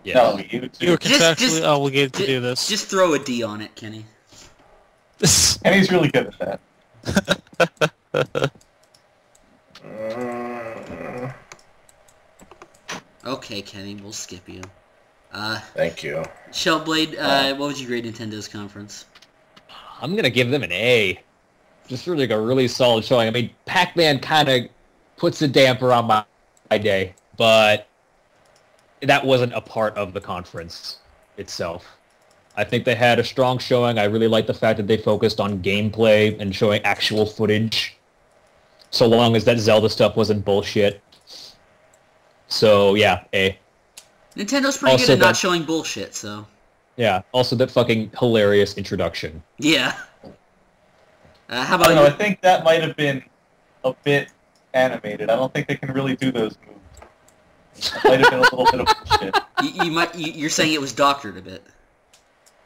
Yeah. No, you You're too. contractually obligated to do this. Just throw a D on it, Kenny. And he's really good at that. Okay, Kenny, we'll skip you. Thank you. Shellblade, what would you grade Nintendo's conference? I'm going to give them an A. Just really like a really solid showing. I mean, Pac-Man kind of puts a damper on my day, but that wasn't a part of the conference itself. I think they had a strong showing. I really like the fact that they focused on gameplay and showing actual footage. so long as that Zelda stuff wasn't bullshit. So yeah, A. Nintendo pretty Also good at not that- showing bullshit, so... Yeah, also that fucking hilarious introduction. Yeah. How I about don't know, I you? think that might have been a bit animated. I don't think they can really do those moves. It might have been a little bit of bullshit. You're saying it was doctored a bit.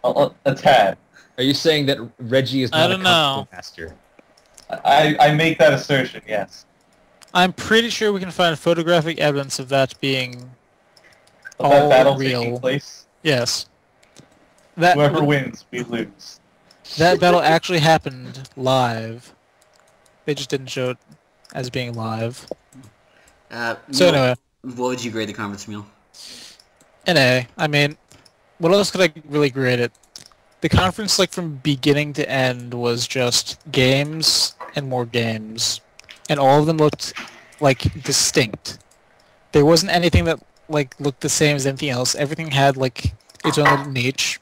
A tad. Are you saying that Reggie is not don't a know. kung fu master? I make that assertion, yes. I'm pretty sure we can find photographic evidence of that being Of that all battle real. taking place, Yes. That whoever wins, we lose. that battle actually happened live. They just didn't show it as being live. So Mule, anyway, what would you grade the conference, Mule? an A. I mean, what else could I really grade it? The conference, like from beginning to end, was just games and more games, and all of them looked like distinct. There wasn't anything that like looked the same as anything else. Everything had like its own little niche,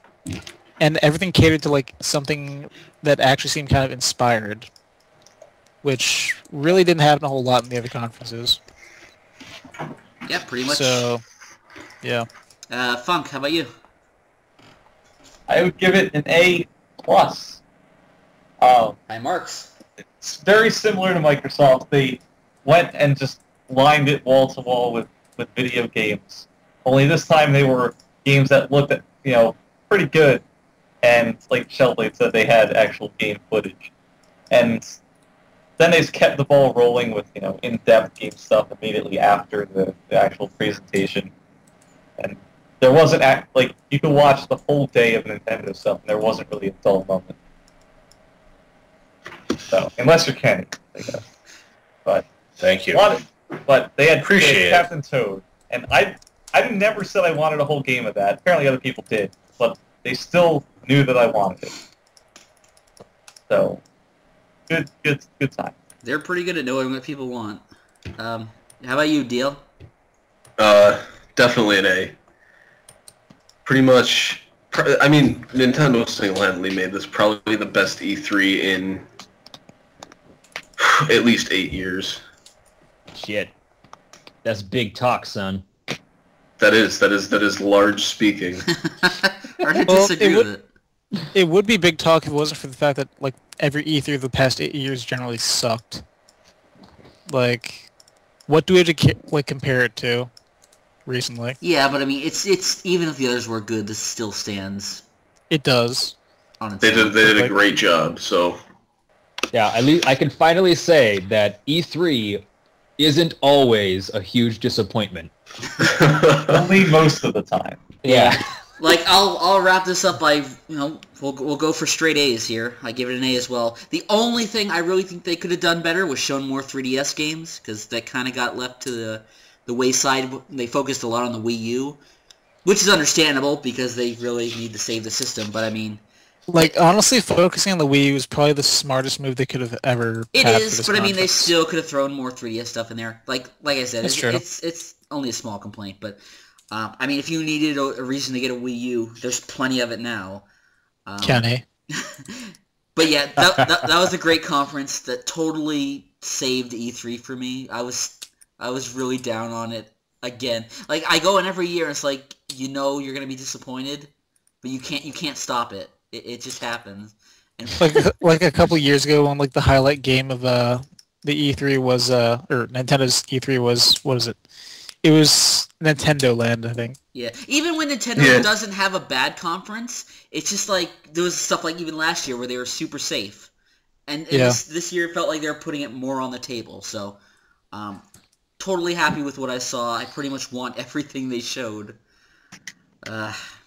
and everything catered to like something that actually seemed kind of inspired, which really didn't happen a whole lot in the other conferences. Yeah, pretty much. So, yeah. Funk, how about you? I would give it an A+. High marks. It's very similar to Microsoft. They went and just lined it wall to wall with video games. Only this time they were games that looked at, pretty good, and like Shellblade said, they had actual game footage. And then they just kept the ball rolling with, in-depth game stuff immediately after the actual presentation. And there wasn't, you could watch the whole day of Nintendo stuff, and there wasn't really a dull moment. So, unless you're Kenny, I guess. But Thank you. but they had Appreciate it. Captain Toad, and I never said I wanted a whole game of that. Apparently other people did, but they still knew that I wanted it. So, good time. They're pretty good at knowing what people want. How about you, Deal? Definitely an A. Pretty much, Nintendo single-handedly made this probably the best E3 in at least 8 years. Shit. That's big talk, son. That is large speaking. Hard to Well, disagree with it. It would be big talk if it wasn't for the fact that like every E3 of the past 8 years generally sucked. Like, what do we have to compare it to recently? Yeah, but I mean, it's even if the others were good, this still stands It does. on its They own. did a great job. So Yeah, at least I can finally say that E3 isn't always a huge disappointment. Only most of the time. Yeah. Like, I'll wrap this up by, we'll go for straight A's here. I give it an A as well. The only thing I really think they could have done better was shown more 3DS games, because that kind of got left to the wayside. They focused a lot on the Wii U, which is understandable, because they really need to save the system, but I mean... Like, honestly, focusing on the Wii U was probably the smartest move they could have ever It had for is, this but I mean, they conference. still could have thrown more 3DS stuff in there. Like I said, That's true. it's only a small complaint, but I mean, if you needed a reason to get a Wii U, there's plenty of it now. Kenny. But yeah, that was a great conference that totally saved E3 for me. I was really down on it again. Like, I go in every year and it's like, you're gonna be disappointed, but you can't stop it. It just happens. And like a couple years ago when like the highlight game of the E3 was or Nintendo's E3 was, what is it? It was Nintendo Land, I think. yeah, even when Nintendo doesn't have a bad conference, it's just like there was stuff like even last year where they were super safe, and this year it felt like they were putting it more on the table. So, totally happy with what I saw. I pretty much want everything they showed.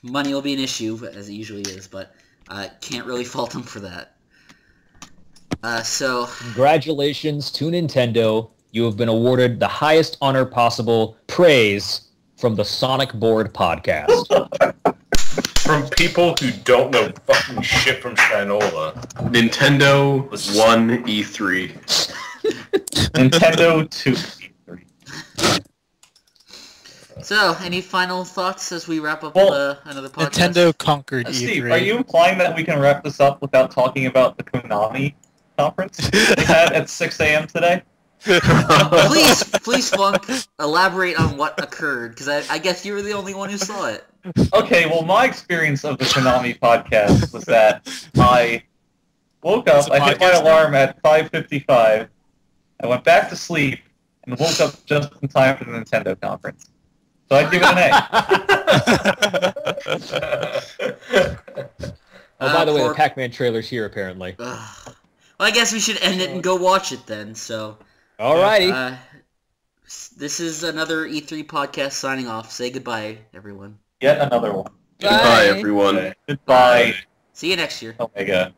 Money will be an issue, as it usually is, but can't really fault them for that. So, Congratulations to Nintendo. You have been awarded the highest honor possible, praise from the Sonic Board podcast. From people who don't know fucking shit from Shinola. Nintendo won E3. Nintendo 2 E3. So, any final thoughts as we wrap up Well, another podcast? Nintendo conquered E3. Steve, are you implying that we can wrap this up without talking about the Konami conference they had at 6 a.m. today? Please, Funk, elaborate on what occurred, because I guess you were the only one who saw it. Okay, well, my experience of the Konami podcast was that I woke up, I hit my alarm at 5:55, I went back to sleep, and woke up just in time for the Nintendo conference. So I'd give it an A. Oh, by the way, the Pac-Man trailer's here, apparently. Well, I guess we should end it and go watch it then, so... Alrighty. This is another E3 podcast signing off. Say goodbye, everyone. Yet another one. Goodbye, everyone. Goodbye. See you next year. Omega.